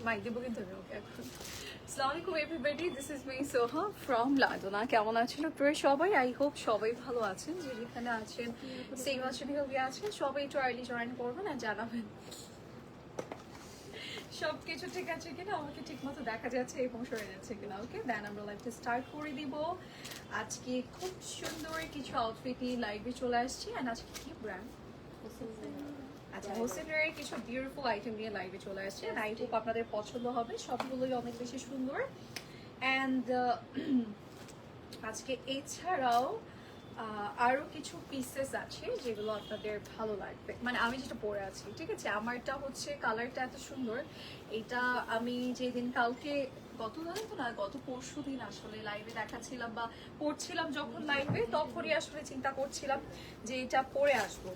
Mic দেবো কিন্তু আমি ওকে এখন। আসসালামু আলাইকুম everybody, this is me Soha from Ladna. কেমন আছেন আপনারা সবাই? আই হোপ সবাই ভালো আছেন, যে যেখানে আছেন সেম আছেন, হেলদি আছেন। সবাই একটু আর্লি জয়েন করবেন আর জানাবেন সবকিছু ঠিক আছে কিনা, আমাকে ঠিক মতো দেখা যাচ্ছে এবং সরে যাচ্ছে কিনা। ওকে, দেন আমরা লাইভটা স্টার্ট করে দিব। আজকে খুব সুন্দর কিছু আউটফিট লাইভে চলে আসছি। অ্যান্ড আজকে কি ব্র্যান্ড? আচ্ছা, হোসেনের কিছু বিউটিফুল আইটেম নিয়ে লাইভে চলে আসছে। আই হোপ আপনাদের পছন্দ হবে, সবগুলোই অনেক বেশি সুন্দর। অ্যান্ড আজকে এছাড়াও আরো কিছু পিসেস আছে যেগুলো আপনাদের ভালো লাগবে। মানে আমি যেটা পরে আছি, ঠিক আছে, আমারটা হচ্ছে কালারটা এত সুন্দর। এটা আমি যেদিন কালকে গত পরশু দিন আসলে লাইভে দেখাচ্ছিলাম বা পড়ছিলাম যখন লাইভে, তখনই আসলে চিন্তা করছিলাম যে এটা পরে আসবো,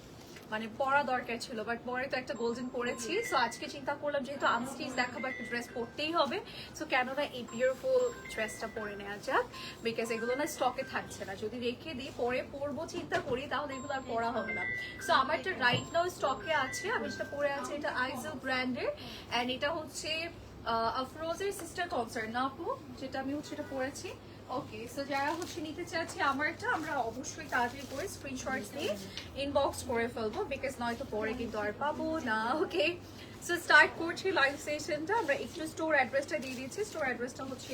মানে পরা দরকার ছিল, বাট পরে তো একটা গোল্ডেন পরেছি। সো আজকে চিন্তা করলাম যেহেতু আনস্টিচ দেখাবো, একটা ড্রেস পরতেই হবে। সো কেননা এই বিউটিফুল ড্রেসটা পরে নেওয়া যাক, বিকজ এগুলো না স্টকে থাকছে না। যদি রেখে দিই পরে পরবো চিন্তা করি, তাহলে এগুলো আর পরা হবে না। সো আমার একটা রাইট নাও স্টকে আছে, আমি যেটা পরে আছি এটা আইজেল ব্র্যান্ডের। অ্যান্ড এটা হচ্ছে আফরোজের সিস্টার কনসার্ন না আপু, যেটা আমি হচ্ছে এটা পরেছি। ওকে, সো যারা হচ্ছে নিতে চাচ্ছি আমারটা, আমরা অবশ্যই তাড়াতাড়ি করে স্ক্রিনশটস নিয়ে ইনবক্স করে ফেলবো, বিকজ নয়তো পরে কিন্তু আর পাবো না। ওকে, সো স্টার্ট করছি লাইভ সেশনটা। আমরা একটু স্টোর অ্যাড্রেসটা দিয়ে দিচ্ছি। স্টোর অ্যাড্রেসটা হচ্ছে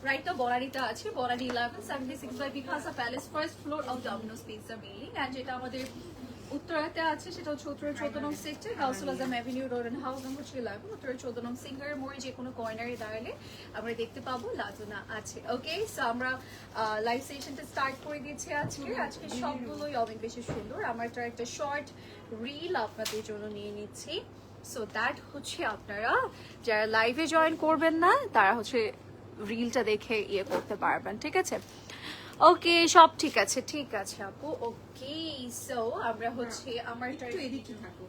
রাইট না বলারিটা আছে, বলারি 1176 by Bikasha palace, first floor of Domino's pizza building. And যেটা আমাদের উত্তরাতে আছে সেটা হচ্ছে উত্তরের 14 নং sector, Gausul Azam avenue road and house number 11। উত্তরের 14 নং সিঙ্গার মোড়ে যে কোনো কর্নারে দাঁড়ালে আমরা দেখতে পাবো লাদনা আছে। ওকে, সো আমরা লাইভ সেশনটা স্টার্ট করে দিয়েছি আজকে সবগুলোই অনেক বেশি সুন্দর। আমার একটা শর্ট রিল আপনাদের জন্য নিয়ে নিচ্ছি। সো দ্যাট হচ্ছে আপনারা যারা লাইভে জয়েন করবেন না, তারা হচ্ছে রিলটা দেখে ইয়ে করতে পারবেন, ঠিক আছে? ওকে, সব ঠিক আছে, ঠিক আছে আপু। ওকে, সো আমরা হচ্ছে আমার একটু এদিকে থাকো।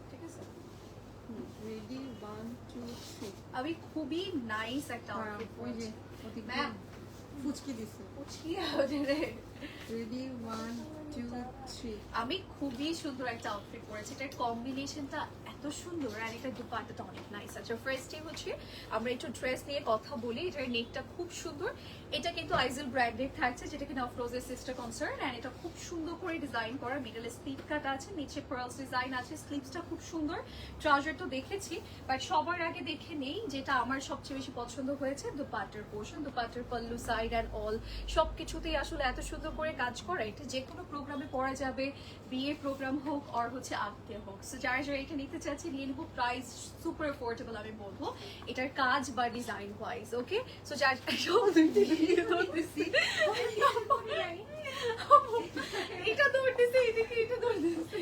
ঠিক আছে, রেডি 1 2 3। আমি খুবই নাইস একটা আউটফিট ওই যে পরেছি। ম্যাম ফুচকি দিছে। পুচকি রে, রেডি 1 2 3। আমি খুবই সুন্দর একটা আউটফিট পরেছি। এটার কম্বিনেশনটা এত সুন্দর, আর এটা দুপাট্টাটা অনেক নাইস আছে। ফার্স্টে হচ্ছে আমরা একটু ড্রেস নিয়ে কথা বলি। এটার নেকটা খুব সুন্দর। এটা কিন্তু আইজেল ব্র্যান্ডের থাকছে, যেটা কিনা আফরোজের সিস্টার কনসার্ন। অ্যান্ড এটা খুব সুন্দর করে ডিজাইন করা, মিডলে স্লিপ কাট আছে, নিচে পার্লস ডিজাইন আছে, স্লিভসটা খুব সুন্দর। ট্রাউজার তো দেখেছি, বাট সবার আগে দেখে নেই যেটা আমার সবচেয়ে বেশি পছন্দ হয়েছে, দুপাট্টার পোর্শন। দুপাট্টার পল্লু, সাইড অ্যান্ড অল সবকিছুতেই আসলে এত সুন্দর করে কাজ করা। এটা যে কোনো প্রোগ্রামে পরা যাবে, বিয়ে প্রোগ্রাম হোক আর হচ্ছে আত্মীয় হোক। সো যারা যারা এটা নিতে চাচ্ছি নিয়ে নেবো। প্রাইস সুপার অ্যাফোর্ডেবল আমি বলবো এটার কাজ বা ডিজাইন ওয়াইজ। ওকে, সো যারা এটা ধরতেছে এদিকে, এটা ধরতেছে,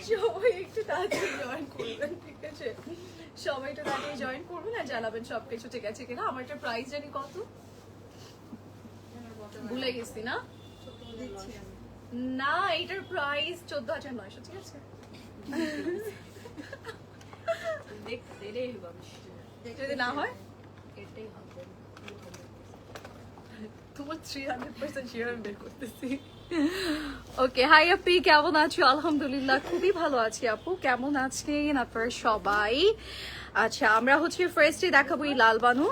সবাই একটু তাড়াতাড়ি জয়েন করবেন, ঠিক আছে? সবাই একটু তাড়াতাড়ি জয়েন করবেন আর জানাবেন সবকিছু ঠিক আছে কিনা। আমার একটা প্রাইস জানি কত, ভুলে গেছি না? না, এটার প্রাইস 14,900, ঠিক আছে? যদি না হয় তোমার 300% শিওর আমি বের করতেছি। ওকে, হাই আপি, কেমন আছো? আলহামদুলিল্লাহ খুবই ভালো আছি আপু, কেমন আছেন আপনারা সবাই? আচ্ছা, আমরা হচ্ছে ফার্স্টে দেখাবো এই লাল বানু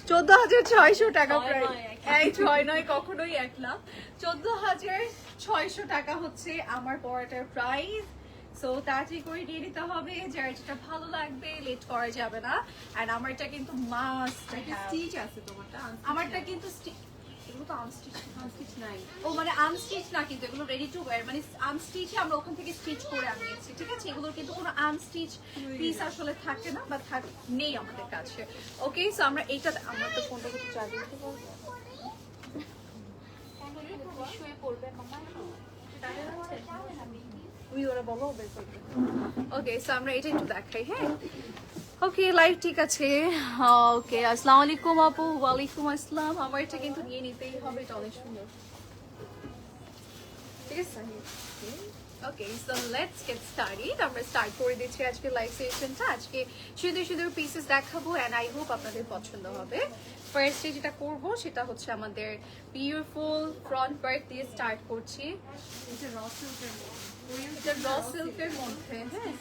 14,600 টাকা প্রাইস। এই 6 নয়, কখনোই 1 লাখ। 14,600 টাকা হচ্ছে আমার পড়াটার প্রাইস। সো তাড়াতাড়ি করে দিয়ে দিতে হবে, যার যেটা ভালো লাগবে, লেট করা যাবে না। অ্যান্ড আমারটা কিন্তু মাস্ট স্টিচ আছে তোমারটা। আমারটা কিন্তু এগুলো তো আনস্টিচ নাই। ও মানে আনস্টিচ না, কিন্তু এগুলো রেডি টু ওয়্যার, মানে আনস্টিচে আমরা ওখান থেকে স্টিচ করে আনিয়েছি, ঠিক আছে? এগুলোর কিন্তু কোনো আনস্টিচ পিস আসলে থাকে না বা নেই আমাদের কাছে। ওকে, সো আমরা এইটা, আমরা তো কোনটা করতে চাই দিতে পারবো। শুয়ে পড়বে মামা, উই ওরা বলো বের করবে। ওকে, সো আমরা এটা একটু দেখাই। হ্যাঁ, ওকে, লাইভ ঠিক আছে। ওকে, আসসালামু আলাইকুম আপু। ওয়ালাইকুম আসসালাম। আমার এটা কিন্তু নিয়ে নিতেই হবে, এটা অনেক সুন্দর, ঠিক আছে? ওকে, সো লেটস গেট স্টার্টেড। আমরা স্টার্ট করে দিচ্ছি আজকে লাইভ সেশনটা। আজকে সুন্দর সুন্দর পিসেস দেখাবো, এন্ড আই হোপ আপনাদের পছন্দ হবে। ফার্স্টে যেটা করব সেটা হচ্ছে আমাদের বিউটিফুল ফ্রন্ট পার্ট দিয়ে স্টার্ট করছি। এটা র সিল্কের এটা র সিল্কের মধ্যে, হ্যাঁ,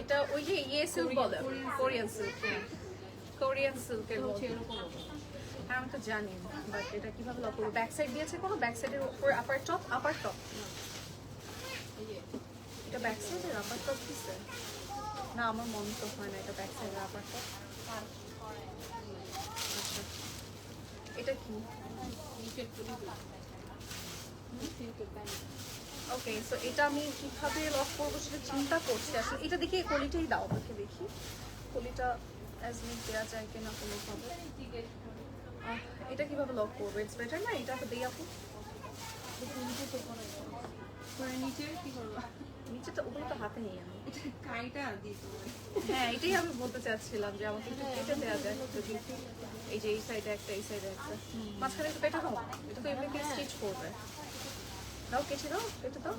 এটা ওই যে ইয়ে সিল্ক বলে, কোরিয়ান সিল্ক, কোরিয়ান সিল্কের হচ্ছে মধ্যে। এরকম হবে। হ্যাঁ আমি তো জানি, বাট এটা কিভাবে লক করবো? ব্যাক সাইড দিয়েছে কোনো? ব্যাক সাইডের উপর আপার টপ, আপার টপ এই যে এটা ব্যাক সাইডের আপার টপ দিছে না? আমার মনে তো হয় না এটা ব্যাক সাইডের আপার টপ। আচ্ছা এটা কি? নিচের তুলি দিই। সিল্কের প্যান্ট। ওকে, সো এটা আমি কিভাবে লক করবো সেটা চিন্তা করছি আসলে। এটা দেখি এই কলিটাই দাও আমাকে, দেখি কলিটা অ্যাজমিট দেওয়া যায় কিনা কোনোভাবে। এটা কিভাবে লক করবো? ইটস বেটার না এটা তো দেই আপু। নিচে তো পরে নিচে কি করবা? নিচে তো ওগুলো তো হাতে নিই আমি। এটা কাইটা দিই তোমার। হ্যাঁ এটাই আমি বলতে চাচ্ছিলাম যে আমাকে একটু কেটে দেওয়া যায় যদি। এই যে এই সাইডে একটা, এই সাইডে একটা, মাঝখানে একটু কেটে দাও। এটা তো এমনি স্টিচ করবে। দাও কেটে দাও, কেটে দাও।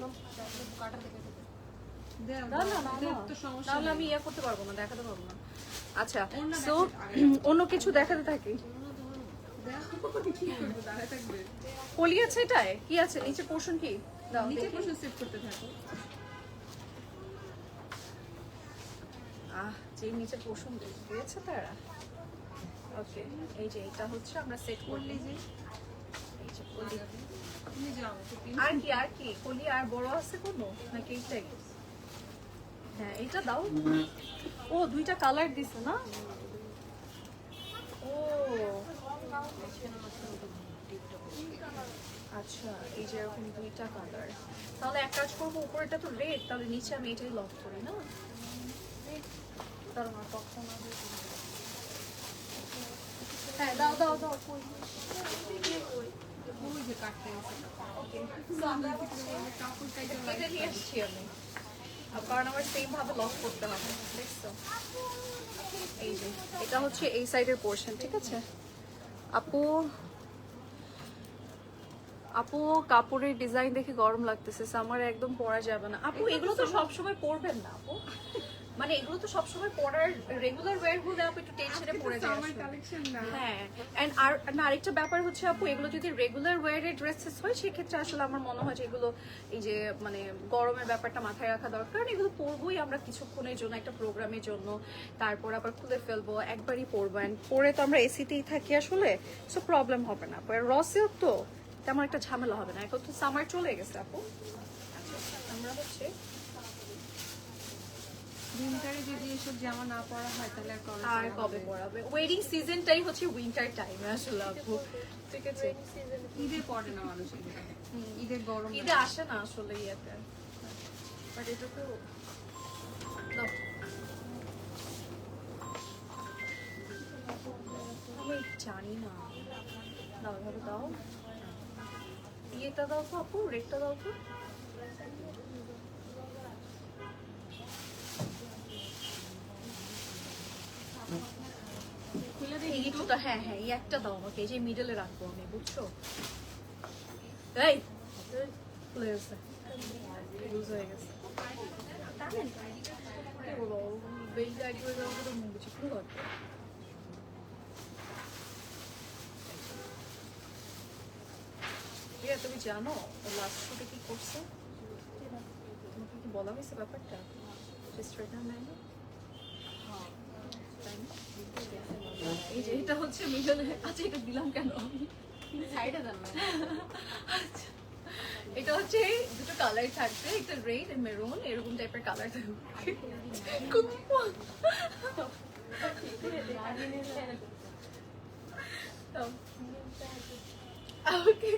কাটা থেকে দেও। না না না এতে না। তো সমস্যা তাহলে আমি নেই। ইয়ে করতে পারবো না, দেখাতে পারবো না। আচ্ছা অন্য সো দেখাতে অন্য কিছু দেখাতে থাকি। দেখো কি করবো, দাঁড়ায় থাকবে। কলি আছে এটায়? কি আছে নিচে পোর্শন? কি দাও নিচে দেখি। বসে সেট করতে থাকো। যে নিচে পোর্শন দিয়েছে তারা। ওকে এই যে এটা হচ্ছে আমরা সেট করলি যে এই যে কলি। তুমি যাও তো আর কি আর কি কলি আর বড় আছে কোনো নাকি এইটাই? হ্যাঁ এটা দাও। ও দুইটা কালার দিছে না? ও আচ্ছা এই যে এরকম দুইটা কালার। তাহলে এক কাজ করবো, উপরেটা তো রেড, তাহলে নিচে আমি এটাই লক করি না? দাঁড়াও না, তখন হ্যাঁ দাও দাও দাও। ওই যে কাটতে আছে। ওকে কাপড় কাইটা এটা নিয়ে আসছি আমি, কারণ আমার সেম ভাবে লক করতে হবে। দেখছো এই যে এটা হচ্ছে এই সাইডের পোর্শন, ঠিক আছে আপু? আপু কাপড়ের ডিজাইন দেখে গরম লাগতেছে, আমার একদম পরা যাবে না আপু। এগুলো তো সবসময় পরবেন না আপু, মানে এগুলো তো সবসময় পরার রেগুলার ওয়্যার হলে আপু একটু টেনশনে পড়ে যায় আমার আসলে। কালেকশন না। হ্যাঁ এন্ড আর না আরেকটা ব্যাপার হচ্ছে আপু, এগুলো যদি রেগুলার ওয়্যারের ড্রেসেস হয় সেক্ষেত্রে আসলে আমার মনে হয় যে এগুলো এই যে মানে গরমের ব্যাপারটা মাথায় রাখা দরকার। কারণ এগুলো পরবোই আমরা কিছুক্ষণের জন্য, একটা প্রোগ্রামের জন্য, তারপর আবার খুলে ফেলবো, একবারই পরবো। এন্ড পরে তো আমরা এসিতেই থাকি আসলে, সো প্রবলেম হবে না। র সিল্ক তো তেমন একটা ঝামেলা হবে না। এখন তো সামার চলে গেছে আপু। আচ্ছা আমরা হচ্ছে উইন্টারে যদি এসব জামা না পরা হয় তাহলে আর কবে আর কবে পরাবে? ওয়েডিং সিজনটাই হচ্ছে উইন্টার টাইম আসলে আপু, ঠিক আছে? ঈদে পরে না মানুষ এগুলো। ঈদের গরম ঈদে আসে না আসলে ইয়েতে, বাট এটা তো দাও। আমি জানি না, দাও এভাবে দাও। ইয়েটা দাও তো আপু, রেডটা দাও তো। খুলে এই দেখি একটুটা, হ্যাঁ হ্যাঁ এই একটা দাও আমাকে, এই যে মিডলে রাখবো আমি, বুঝছো? এই খুলে গেছে, লুজ হয়ে গেছে। কি বলো, বেলটা একবার বুঝি খুলে রাখবো। রিয়া তুমি জানো ও লাস্ট শুটে কি করছে? তোমাকে কি বলা হয়েছে ব্যাপারটা? যে স্ট্রেটনার নেয় না? তাই না? এই যে এটা হচ্ছে মিডলে। আচ্ছা এটা দিলাম কেন? সাইডে দেন না। আচ্ছা, এটা হচ্ছে দুটো কালার থাকবে, একটা রেড আর মেরুন, এরকম টাইপের কালার থাকবে। আমাকে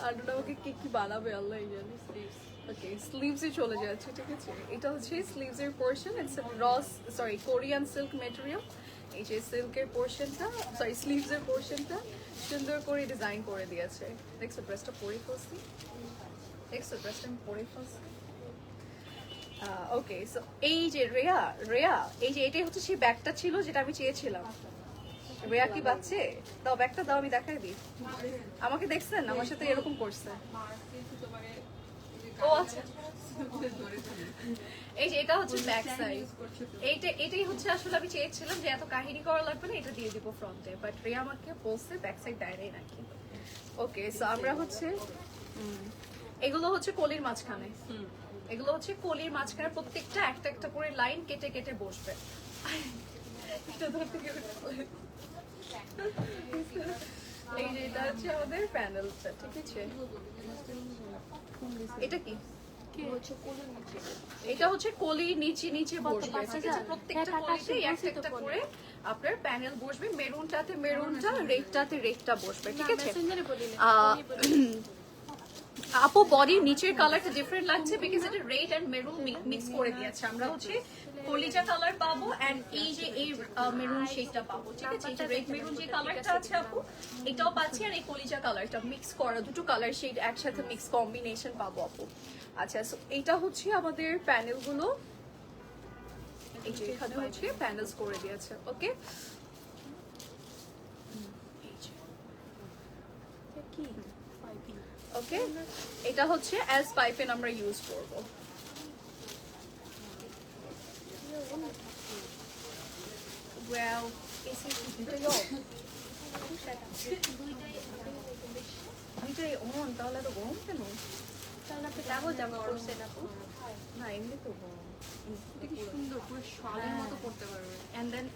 আলুটা আমাকে কি কি বানাবে আল্লাহ জানে। ওকে স্লিভসে চলে যাচ্ছে, ঠিক আছে? এটা হচ্ছে স্লিভসের পোর্শন, ইটস রস সরি কোরিয়ান সিল্ক ম্যাটেরিয়াল। এই যে সিল্কের পোর্শনটা, সরি স্লিভসের পোর্শনটা সুন্দর করে ডিজাইন করে দিয়েছে। দেখছো ড্রেসটা পরে ফেলছি, দেখছো ড্রেসটা আমি পরে ফেলছি। ওকে সো এই যে রেয়া, রেয়া এই যে এটাই হচ্ছে সেই ব্যাগটা ছিল যেটা আমি চেয়েছিলাম। রেয়া কি বাচ্চে? দাও ব্যাগটা দাও, আমি দেখাই দিই। আমাকে দেখছেন আমার সাথে এরকম করছে। ও আচ্ছা এই যে এটা হচ্ছে ব্যাক সাইড, এটাই হচ্ছে আসলে আমি চেয়েছিলাম যে এত কাহিনী করা লাগবে না, এটা দিয়ে দিব ফ্রন্টে, বাট রিয়া আমাকে বলছে ব্যাক সাইড ডাইরেই নাকি। ওকে সো আমরা হচ্ছে এগুলো হচ্ছে কলির মাঝখানে, এগুলো হচ্ছে কলির মাঝখানে প্রত্যেকটা একটা একটা করে লাইন কেটে কেটে বসবে। এটা ধরতে গেলে এই যে এটা হচ্ছে আমাদের প্যানেলটা, ঠিক আছে? এটা কি? এটা হচ্ছে কলি নিচে নিচে বসবে, ঠিক আছে? প্রত্যেকটা কলিতে একটা একটা করে আপনার প্যানেল বসবে, মেরুনটাতে মেরুনটা, রেডটাতে রেডটা বসবে, ঠিক আছে? আপু বডির নিচের কালারটা ডিফারেন্ট লাগছে বিকজ এটা রেড এন্ড মেরুন মিক্স করে দিয়েছে। আমরা হচ্ছে কলিজা কালার পাবো এন্ড এই যে এই মেরুন শেডটা পাবো, ঠিক আছে? এই যে রেড মেরুন যে কালারটা আছে আপু, এটাও পাচ্ছি, আর এই কলিজা কালারটা মিক্স করা, দুটো কালার শেড একসাথে মিক্স কম্বিনেশন পাবো আপু। আচ্ছা, সো এটা হচ্ছে আমাদের প্যানেল গুলো, এই যে এখানে হচ্ছে প্যানেলস করে দিয়েছে। ওকে, ওকে, এটা হচ্ছে অ্যাজ পাইপেন আমরা ইউজ করব। Well, is it দুইটাই অন? তাহলে তো গরম কেন? তাহলে আপনি ডাবল জামা পরছেন আপু। না, এমনি তো গরম। কি সুন্দর, পুরো শালের মতো পড়তে পারবে। And then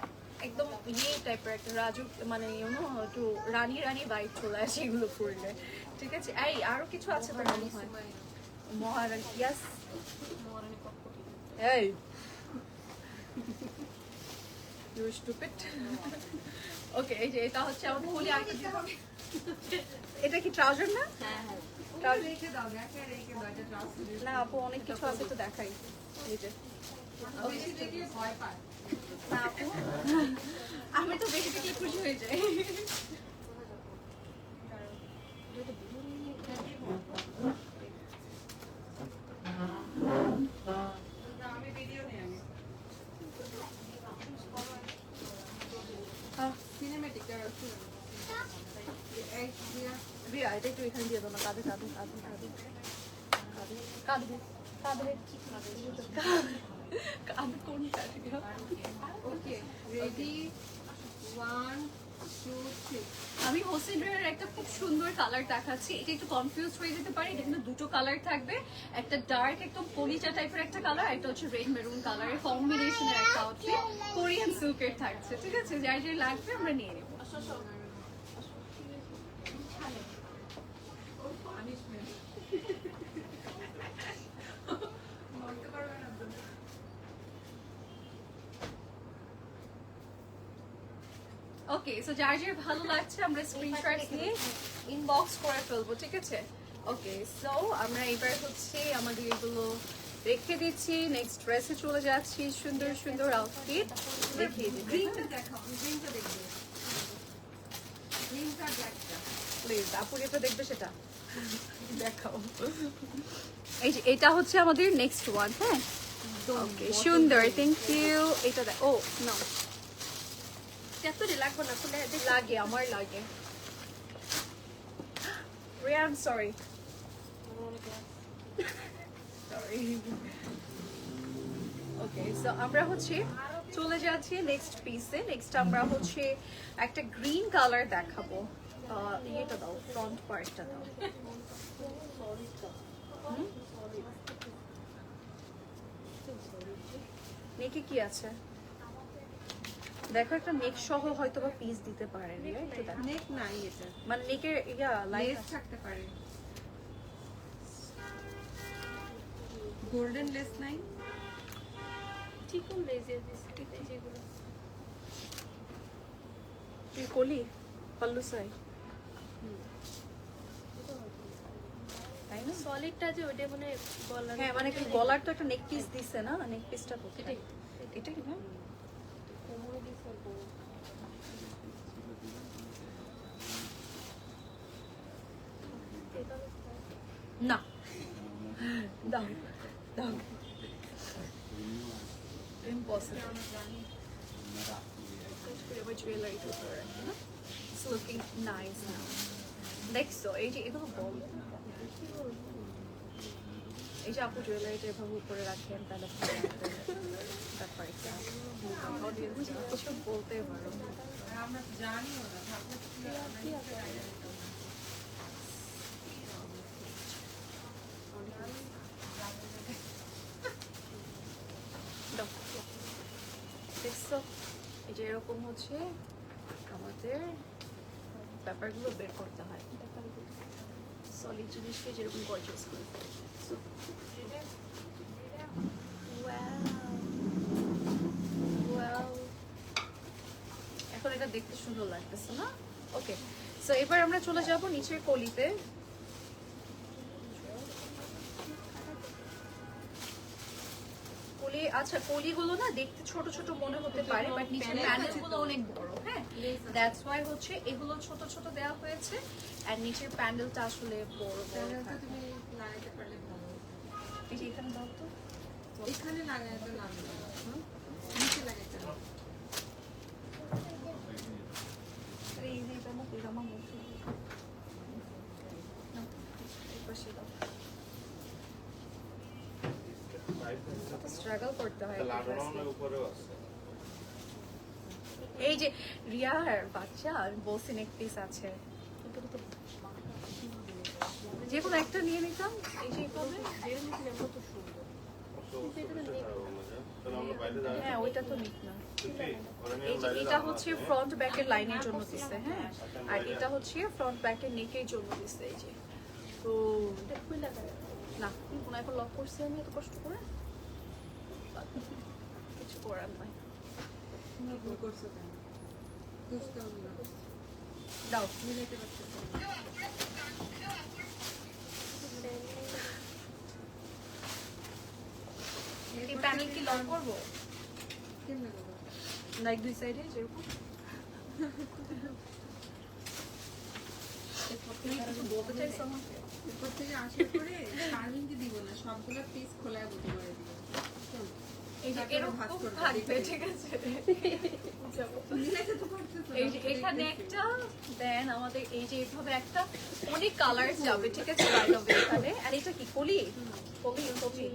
একদম ইয়ে টাইপের একটা রাজু, মানে ইউনো একটু রানী রানী বাইক চলে আসে এগুলো পরলে, ঠিক আছে? এই আরো কিছু আছে তো মনে হয়, মহারানী, ইয়াস, এই ইউ স্টুপিড। ওকে, এই যে এটা হচ্ছে আমাদের হোলি আইটেম। এটা কি ট্রাউজার না? হ্যাঁ হ্যাঁ। না আপু, অনেক কিছু আছে তো দেখাই। এই যে না আপু, আমি তো বেশি দেখলে খুশি হয়ে যাই। রিয়া, এটা একটু এখানে দিয়ে দাও না, কাঁধে কাঁধে কাঁধে কাঁধে কাঁধে কাঁধে কাঁধে কোনটা? ওকে, রেডি, 1 2 3। আমি হোসেন রয়ের একটা খুব সুন্দর কালার দেখাচ্ছি, এটা একটু কনফিউজ হয়ে যেতে পারে, এটা কিন্তু দুটো কালার থাকবে, একটা ডার্ক একদম কলিজা টাইপের একটা কালার, একটা হচ্ছে রেড মেরুন কালারের কম্বিনেশনের একটা আউটফিট, কোরিয়ান সিল্কের থাকছে, ঠিক আছে? যার যার লাগবে আমরা নিয়ে নেবো। ওকে, সো যার যার ভালো লাগছে আমরা স্ক্রিনশট নিয়ে ইনবক্স করে ফেলবো, ঠিক আছে? ওকে, সো আমরা এবার হচ্ছে আমাদের এগুলো রেখে দিচ্ছি, নেক্সট ড্রেসে চলে যাচ্ছি। সুন্দর সুন্দর আউটফিট দেখিয়ে দিই। গ্রিনটা দেখাও, গ্রিনটা দেখবে। গ্রিনটা ব্ল্যাকটা। প্লিজ আপু যেটা দেখবে সেটা দেখাও। এই যে এটা হচ্ছে আমাদের নেক্সট ওয়ান। হ্যাঁ, ওকে, সুন্দর, থ্যাংক ইউ। এটা ও না, এতটি লাগবে না, খুলে লাগে, আমার লাগে। Riyan, sorry sorry. Okay, so আমরা হচ্ছে চলে যাচ্ছি নেক্সট পিসে। নেক্সট আমরা হচ্ছে একটা গ্রিন কালার দেখাবো। ইয়েটা দাও, ফ্রন্ট পার্টটা দাও। নেকে কি আছে দেখো, একটা নেক সহ হয়তো বা পিস দিতে পারে। একটু দেখো, নেক নাই এটা, মানে নেকের ইয়া লাইট লেস থাকতে পারে। গোল্ডেন লেস নাই, চিকন লেজের বিস্কিট যেগুলো। কলি পাল্লু সাই, তাই না? সলিডটা যে ওটা মানে গলার, হ্যাঁ, মানে কি গলার তো একটা নেক পিস দিছে না, নেক পিসটা কোথায়? এটা কি না? কোমরে দিছে বড়। না, দাও দাও, ইম্পসিবল। জুয়েলারি তো ইটস লুকিং নাইস নাও। দেখছো এই যে এগুলো বল, এই যে আপু জুয়েলারিটা এভাবে উপরে রাখেন, তাহলে ব্যাপার একটা অডিয়েন্স কিছু বলতে পারো। আমরা জানিও না, যে এরকম হচ্ছে আমাদের ব্যাপারগুলো বের করতে হয়, সলিড জিনিসকে যেরকম গর্জিয়াস করে। এখন এটা দেখতে সুন্দর লাগতেছে না? ওকে, সো এবার আমরা চলে যাব নিচের কলিতে। কলি, আচ্ছা কলিগুলো না দেখতে ছোট ছোট মনে হতে পারে, বাট নিচের প্যানেলগুলো অনেক বড়। হ্যাঁ, দ্যাটস ওয়াই হচ্ছে এগুলো ছোট ছোট দেওয়া হয়েছে, আর নিচের প্যানেলটা আসলে বড় বড় থাকে। তুমি লাগাইতে পারলে ভালো। এই যে এখানে দাও তো, এখানে লাগাইতে লাগবে না, নিচে লাগাইতে হবে। আরে এই যে এটা আমার মুখে না, এই পাশে দাও। স্ট্রাগল করতে হয়। এই যে রিয়ার বাচ্চা, আমি বলছি নেক পিস আছে, যে কোনো একটা নিয়ে নিতাম। এই যে কত সুন্দর। হ্যাঁ ওইটা তো নিক না। এই যে এটা হচ্ছে ফ্রন্ট ব্যাকের লাইনের জন্য দিছে। হ্যাঁ, আর এটা হচ্ছে ফ্রন্ট ব্যাকের নেকের জন্য দিছে। এই যে তো না, কোন এখন লক করছি আমি এত কষ্ট করে, কিছু করার নাই। তুমি ভুল করছো কেন? বুঝতে হবে না। দাও মিলাইতে পারছো না। এই প্যানেল কি লক করবো? কেমনে করবো? লাইক দুই সাইডে যেরকম। তুমি কিছু বলতে চাইছো আমাকে? এরপর থেকে আসার পরে কার্ভিংকে দিব না, সবগুলো পিস খোলায় বুঝে করে দিব। এই যে এরকম থাকবে, ঠিক আছে? মিলাইতে তো পারতেছো না। এই যে এখানে একটা, দেন আমাদের এই যে এইভাবে একটা, অনেক কালার যাবে, ঠিক আছে? বাই দ্য ওয়ে এখানে, আর এটা কি কলি? কলি কলি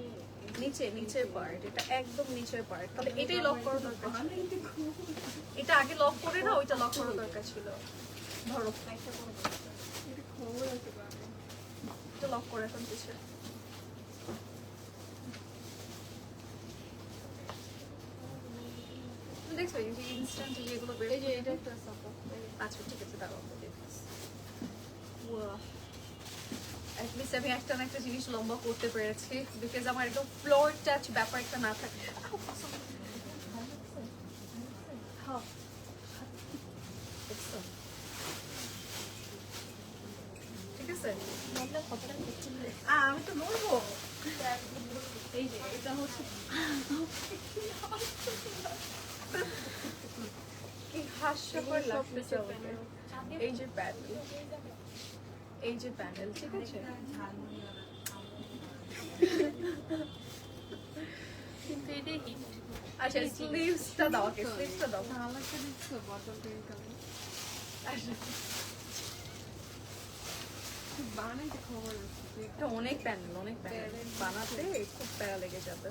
নিচে, নিচের পার্ট, এটা একদম নিচের পার্ট। তাহলে এটাই লক করা দরকার ছিল। এটা আগে লক করে না, ওইটা লক করা দরকার ছিল। ধরো একটা করে দাও। এটা খবর আছে পাবে। এটা লক করে এখন কিছু দেখছো, এই যে ইনস্ট্যান্ট যেগুলো বের, এই যে এটা একটা সাপোর্ট। আচ্ছা ঠিক আছে, দাঁড়াও আমি দেখছি। ওয়াও, অ্যাটলিস্ট আমি একটা না একটা জিনিস লম্বা করতে পেরেছি, বিকজ আমার একদম ফ্লোর টাচ ব্যাপার একটা না থাকে। হ্যাঁ, দেখছো? ঠিক আছে, আমি তো নড়বো। এই যে এটা হচ্ছে কি হাস্যকর লাগতেছে আমাদের। এই যে প্যানেল, এই যে প্যানেল, ঠিক আছে? কিন্তু এটাই হিট। আচ্ছা স্লিভসটা দাও, ওকে স্লিভসটা দাও। কালারটা দেখছো, বটল গ্রিন কালার। বানাইতে খবর আছে। এটা অনেক প্যানেল, অনেক প্যানেল বানাতে খুব প্যারা লেগে যাবে।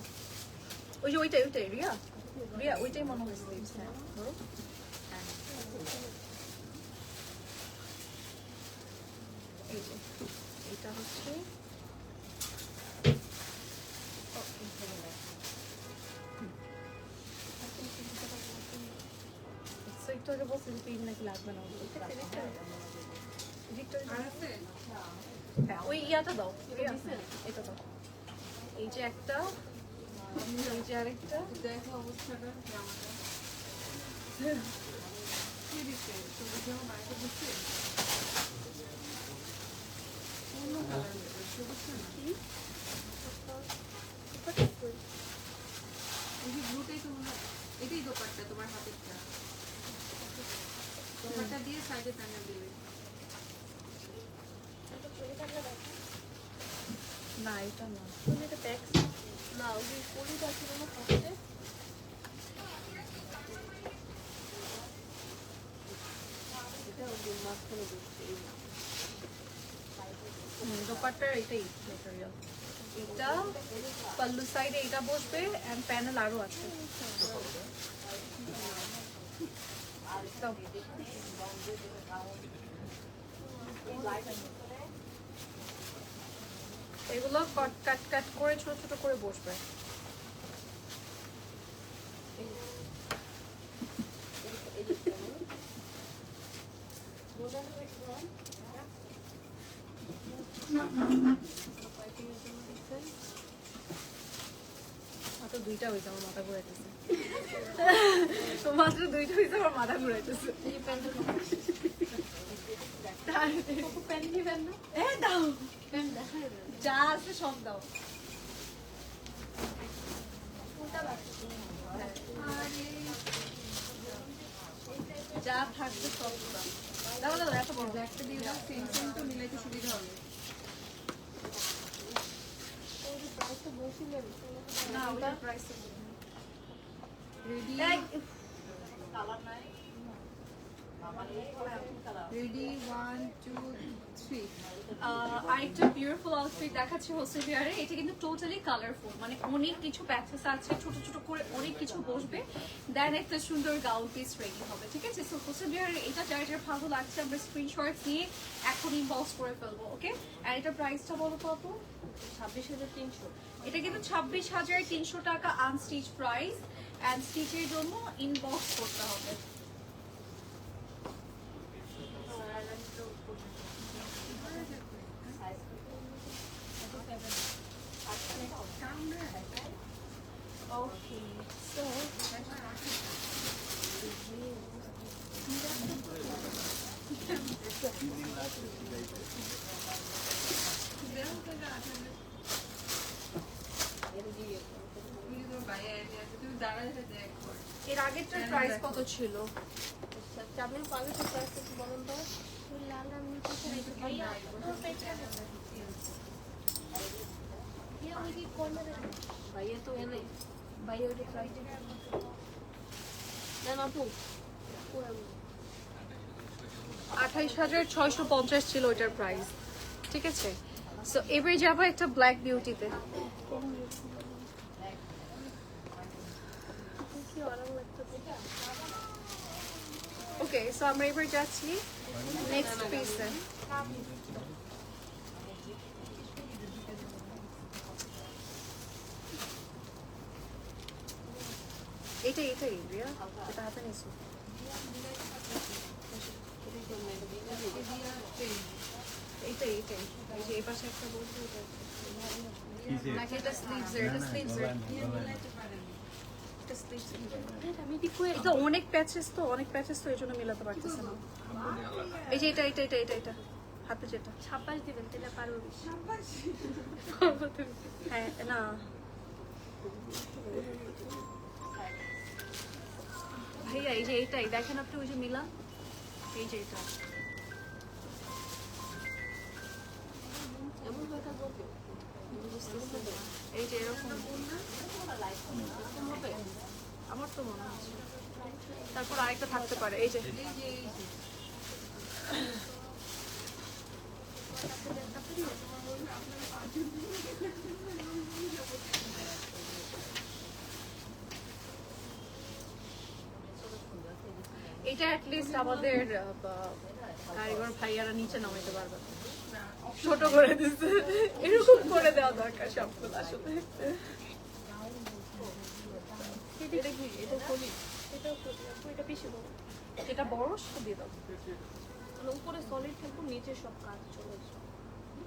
ওই যে ওইটাই, ওইটাই রিয়া, রিয়া ওইটাই মনে হয় স্লিভস। হ্যাঁ ধরো, হ্যাঁ এই যে এটা হচ্ছে একটু আগে বলছি যে পিন নাকি লাগবে না। আর আছে? হ্যাঁ ওই ইয়াটা দাও, এটা দাও। এই যে একটা, এই যে আরেকটা। দেখো অবস্থাটা আমাদের। কি দিচ্ছে? তুমি যখন বাড়িতে দিচ্ছে? অন্য কালার সবুজ না? এই যে ব্লুটাই তো মনে হয়, এটাই দোপাট্টা তোমার হাতেরটা। দোপাট্টা দিয়ে সাইডে প্যানেল দিবে। না এটা না, তুমি এটা ট্যাক্স না, ওই পরিটা ছিল না ফার্স্টে। এটা ওই মাঝখানে দিচ্ছে এই দোপাট্টার এটাই ম্যাটেরিয়াল। এটা পাল্লু সাইডে এটা বসবে, এন্ড প্যানেল আরো আছে। দাও। এগুলো কাট কাট কাট করে ছোট ছোট করে বসবে। পাইপিংয়ের জন্য দিচ্ছেন। মাত্র দুইটা হয়েছে আমার মাথা ঘুরাইতেছে। মাত্র দুইটা হয়েছে আমার মাথা ঘুরাইতেছে। এই প্যান্টের প্যান্ট নিবেন না? দাও প্যান্ট দেখাই দেন। যা আছে সব দাও। যা থাকবে সব দাও। দাও দাও এত বড় একটা দিয়ে দাও, সেম সেম তো মিলাইতে সুবিধা হবে। প্রাইসটা বলছিলেন না ওটার প্রাইস রেডি রেডি 1 2 3। আরেকটা বিউটিফুল আউটফিট দেখাচ্ছি হোসেল বিয়ারে। এটা কিন্তু টোটালি কালারফুল, মানে অনেক কিছু প্যাচেস আছে, ছোট ছোট করে অনেক কিছু বসবে, দেন একটা সুন্দর গাউন পিস রেডি হবে, ঠিক আছে? সো হোসেল বিয়ারে এটা যার যার ভালো লাগছে আমরা স্ক্রিনশট নিয়ে এখন ইনবক্স করে ফেলবো, ওকে? আর এটা প্রাইসটা বলো কত? 26,300। এটা কিন্তু 26,300 টাকা আনস্টিচ প্রাইস, অ্যান্ড স্টিচের জন্য ইনবক্স করতে হবে। Okay, so তুমি দাঁড়ায় দেখ। এর আগেরটার প্রাইস কত ছিল? চাদর পালে তো প্রাইস একটু বলেন তো। ভাইয়া তো এনে ভাইয়া ওটা ট্রাই দেন আপু। 28,650 ছিল ওইটার প্রাইস, ঠিক আছে? সো এবারে যাবো একটা ব্ল্যাক বিউটিতে। কি আরাম লাগতেছে। ওকে, সো আমরা এবার যাচ্ছি নেক্সট পিসে। এটাই রিয়া, এটা হাতে নিয়েছো। এইটাই এই যে এই পাশে একটা বলবো, নাকি এটা স্লিভসের? এটা স্লিভসের, এটা স্লিভসের। আমি কি কই এটা অনেক প্যাচেস তো এই জন্য মিলাতে পারতেছে না। এই যে এটা হাতে যেটা 26 দিবেন তাহলে পারবো বেশি। হ্যাঁ না ভাইয়া, এই যে এইটাই দেখেন আপনি, ওই যে মিলা, এই যে এটা এমন হয়ে থাকবো এই যে এরকম হবে আমার তো মনে হচ্ছে। তারপর আরেকটা থাকতে পারে, এই যে এটা অ্যাটলিস্ট আমাদের কারিগর ভাইয়ারা নিচে নামাইতে পারবে না, ছোট করে দিচ্ছে। এরকম করে দেওয়া দরকার সবগুলো আসলে। এটা কি এটা কলি এটাও কলি আপু, এটা বেশি বড়। এটা বড় সেটা দিয়ে দাও। মানে উপরে সলিড থাকবো, নিচে সব কাজ চলে যাবে।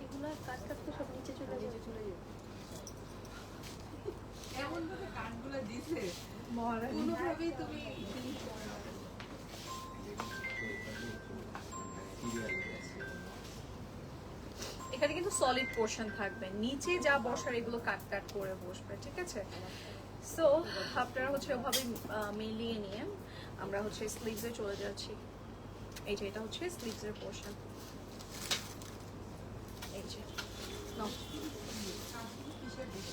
এগুলার কাজ তো সব নিচে চলে যাবে। এমন ভাবে কাঠগুলো দিছে মহারানী কোনোভাবেই তুমি এখানে কিন্তু সলিড পোর্শন থাকবে, নিচে যা বসার এগুলো কাট কাট করে বসবে, ঠিক আছে? সো আপনারা হচ্ছে ওভাবে মিলিয়ে নিয়ে আমরা হচ্ছে স্লিভসে চলে যাচ্ছি। এই যে এটা হচ্ছে স্লিভসের পোর্শন, এই যে নাও।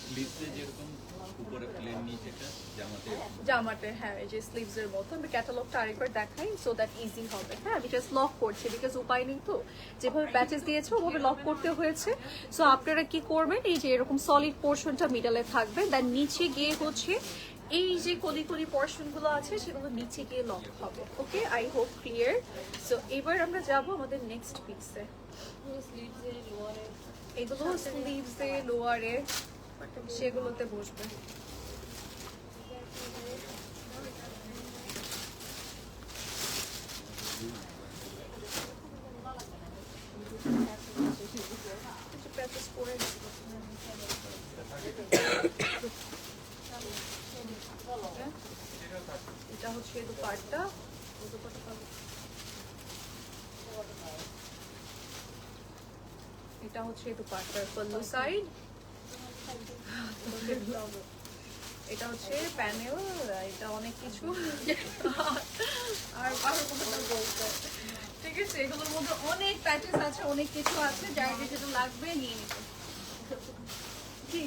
স্লিভসে যেরকম উপরে প্লেন নিচেটা জামাতে, হ্যাঁ এই যে স্লিভসের মতো। আমি ক্যাটালগটা আরেকবার দেখাই সো দ্যাট ইজি হবে। হ্যাঁ আমি জাস্ট লক করছি, বিকজ উপায় নেই তো, যেভাবে প্যাচেস দিয়েছে ওভাবে লক করতে হয়েছে। সো আপনারা কি করবেন, এই যে এরকম সলিড পোর্শনটা মিডলে থাকবে, দেন নিচে গিয়ে হচ্ছে এই যে কলি কলি পোর্শনগুলো আছে সেগুলো নিচে গিয়ে লক হবে। ওকে, আই হোপ ক্লিয়ার। সো এবার আমরা যাব আমাদের নেক্সট পিসে। স্লিভসে লোয়ারে এগুলো স্লিভসে লোয়ারে সেগুলোতে বসবে। অ্যাডজাস্ট করে দিব। এটা হচ্ছে দুপাট্টা, এটা হচ্ছে দুপাট্টার পল্লু সাইড, এটা হচ্ছে প্যানেল, এটা অনেক কিছু আর কারো কথা বলতে, ঠিক আছে? এগুলোর মধ্যে অনেক প্যাচেস আছে, অনেক কিছু আছে, যার যেটা লাগবে নিয়ে নিতে। কি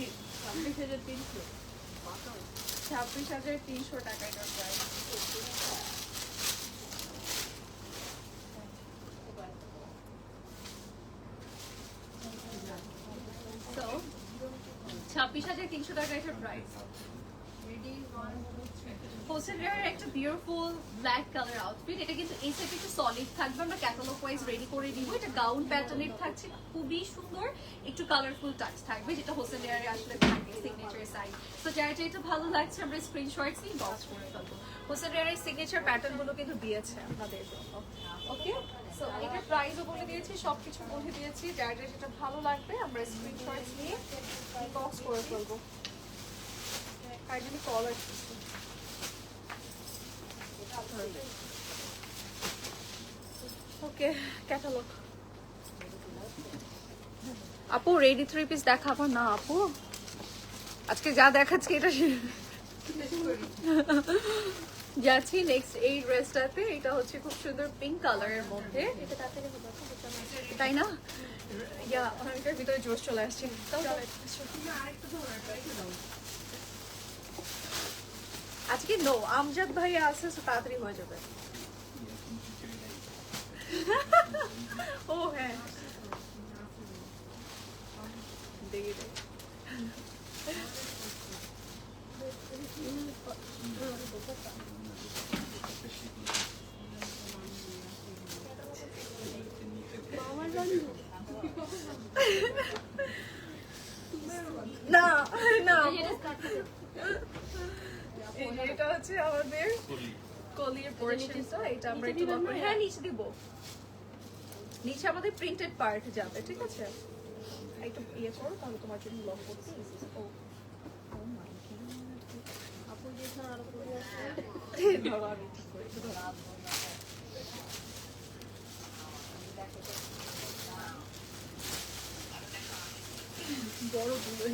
26,300 টাকা এটার প্রাইস। So 26,300 টাকা এটার প্রাইস। হোসেন রেয়ারের একটা বিউটিফুল ব্ল্যাক কালার আউটফিট, এটা কিন্তু এই সেট একটু সলিড থাকবে, আমরা ক্যাটালগ ওয়াইজ রেডি করে দিব। এটা গাউন প্যাটার্নের থাকছে, খুবই সুন্দর, একটু কালারফুল টাচ থাকবে, যেটা হোসেন রেয়ারে আসলে থাকে সিগনেচার সাইড। তো যার যেটা ভালো লাগছে আমরা স্ক্রিনশটস নিয়ে বক্স করে ফেলবো। হোসেন রেয়ারের সিগনেচার প্যাটার্ন গুলো কিন্তু দিয়েছে আপনাদের জন্য। ওকে, সো এটার প্রাইসও বলে দিয়েছি, সবকিছু বলে দিয়েছি, যার যেটা ভালো লাগবে আমরা স্ক্রিনশটস নিয়ে বক্স করে ফেলবো। আর যদি কল আসছে ওকে, ক্যাটালগ। আপু রেডি 3 পিস দেখাবো না আপু? আজকে যা দেখাচ্ছি এটা যাচ্ছি নেক্সট এই ড্রেসটাতে। এটা হচ্ছে খুব সুন্দর পিঙ্ক কালারের মধ্যে, তাই না? ইয়া অনেকটার ভিতরে জোশ চলে আসছে। আজকে নো, আমজাদ ভাইয়া আছে, তাড়াতাড়ি হয়ে যাবে। ও হ্যাঁ, দেখি না না, এটা হচ্ছে আমাদের কলির পোরশনটা, এটা আমরা একটু হ্যাঁ নিচে দিব, নিচে আমাদের প্রিন্টেড পার্ট যাবে, ঠিক আছে? একটু ইয়ে করো, তাহলে তোমার জন্য লক করতে। ও আপু যে আর করে আছে ধরো, আমি ঠিক করে একটু ধরো। বড় দুটো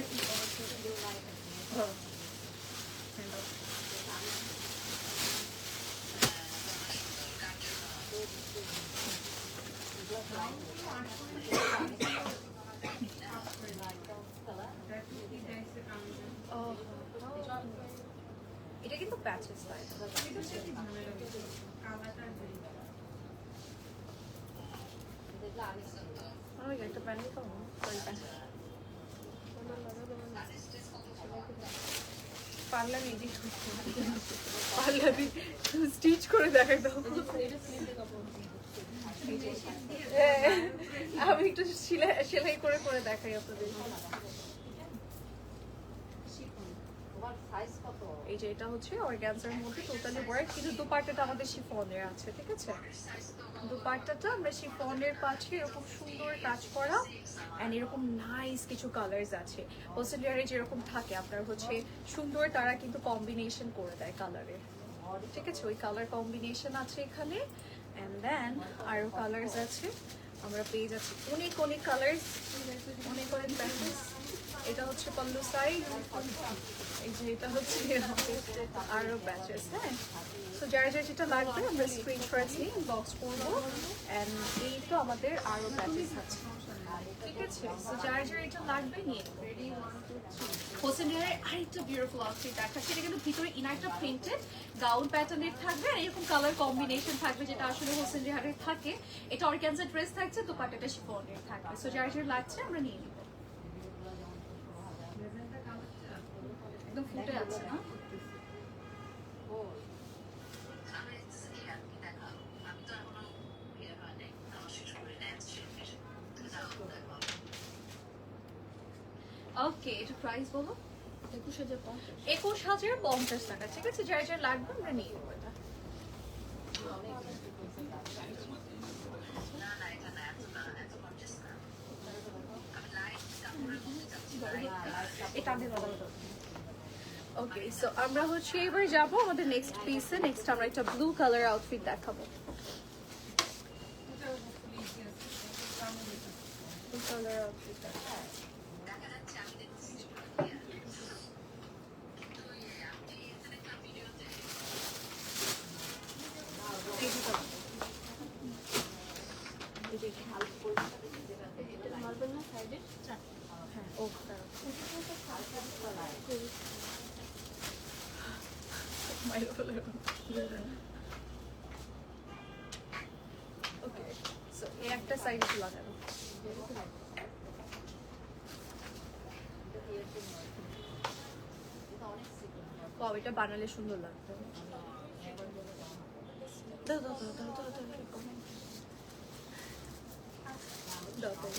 এটা কিন্তু প্যাচেস তাই একটা প্যান্ট পাবো, পার্লার এডিট পার্লার স্টিচ করে দেখাই দাও। আমি একটু সেলাই করে করে দেখাই আপনাদের। এই যে এটা হচ্ছে অর্গানজার মধ্যে টোটালি ওয়ার্ক, কিন্তু দুপাট্টাটা আমাদের শিফনের আছে, ঠিক আছে? দুপাট্টাটা আমরা শিফনের পাচ্ছি, এরকম সুন্দর কাজ করা এন্ড এরকম নাইস কিছু কালারস আছে। হোসেন রেয়ারে যেরকম থাকে আপনার হচ্ছে সুন্দর, তারা কিন্তু কম্বিনেশন করে দেয় কালারের, ঠিক আছে? ওই কালার কম্বিনেশন আছে এখানে, এন্ড দেন আরো কালারস আছে, আমরা পেয়ে যাচ্ছি অনেক অনেক কালারস, অনেক অনেক প্যাকেজ। এটা হচ্ছে পল্লু সাইড, এই যে এটা হচ্ছে আরো ব্যাচেস। হ্যাঁ, তো যার যার যেটা লাগবে আমরা স্ক্রিনশট নিয়ে বক্স করবো, এন্ড এই তো আমাদের আরো ব্যাচেস আছে, ঠিক আছে? তো যার যার এটা লাগবে নিয়ে নেবো। হোসেন রেয়ারের আরেকটা বিউটিফুল আউটফিট দেখাচ্ছি, এটা কিন্তু ভিতরে ইনারটা প্রিন্টেড গাউন প্যাটার্নের থাকবে, আর এরকম কালার কম্বিনেশন থাকবে, যেটা আসলে হোসেন রেয়ারের থাকে। এটা অর্গানজা ড্রেস থাকছে, দুপাট্টাটা শিফনের থাকবে। সো যার যার লাগছে আমরা নিয়ে নিব। একদম ফুটে আছে না? ওকে, এটা প্রাইস বলো। 21,050 টাকা, ঠিক আছে? যার যার লাগবে আমরা নিয়ে নেবো এটা। এটা আমি ওকে, সো আমরা হচ্ছে এবার যাবো আমাদের নেক্সট পিসে। নেক্সট আমরা একটা ব্লু কালার আউটফিট দেখাবো। ব্লু কালার আউটফিট মার্বেল না সাইডে হ্যাঁ, ও ওকে, সো এই একটা সাইড লাগানো। বাহ, এটা বানালে সুন্দর লাগতো। দাও দাও দাও দাও দাও দাও দাও দাও।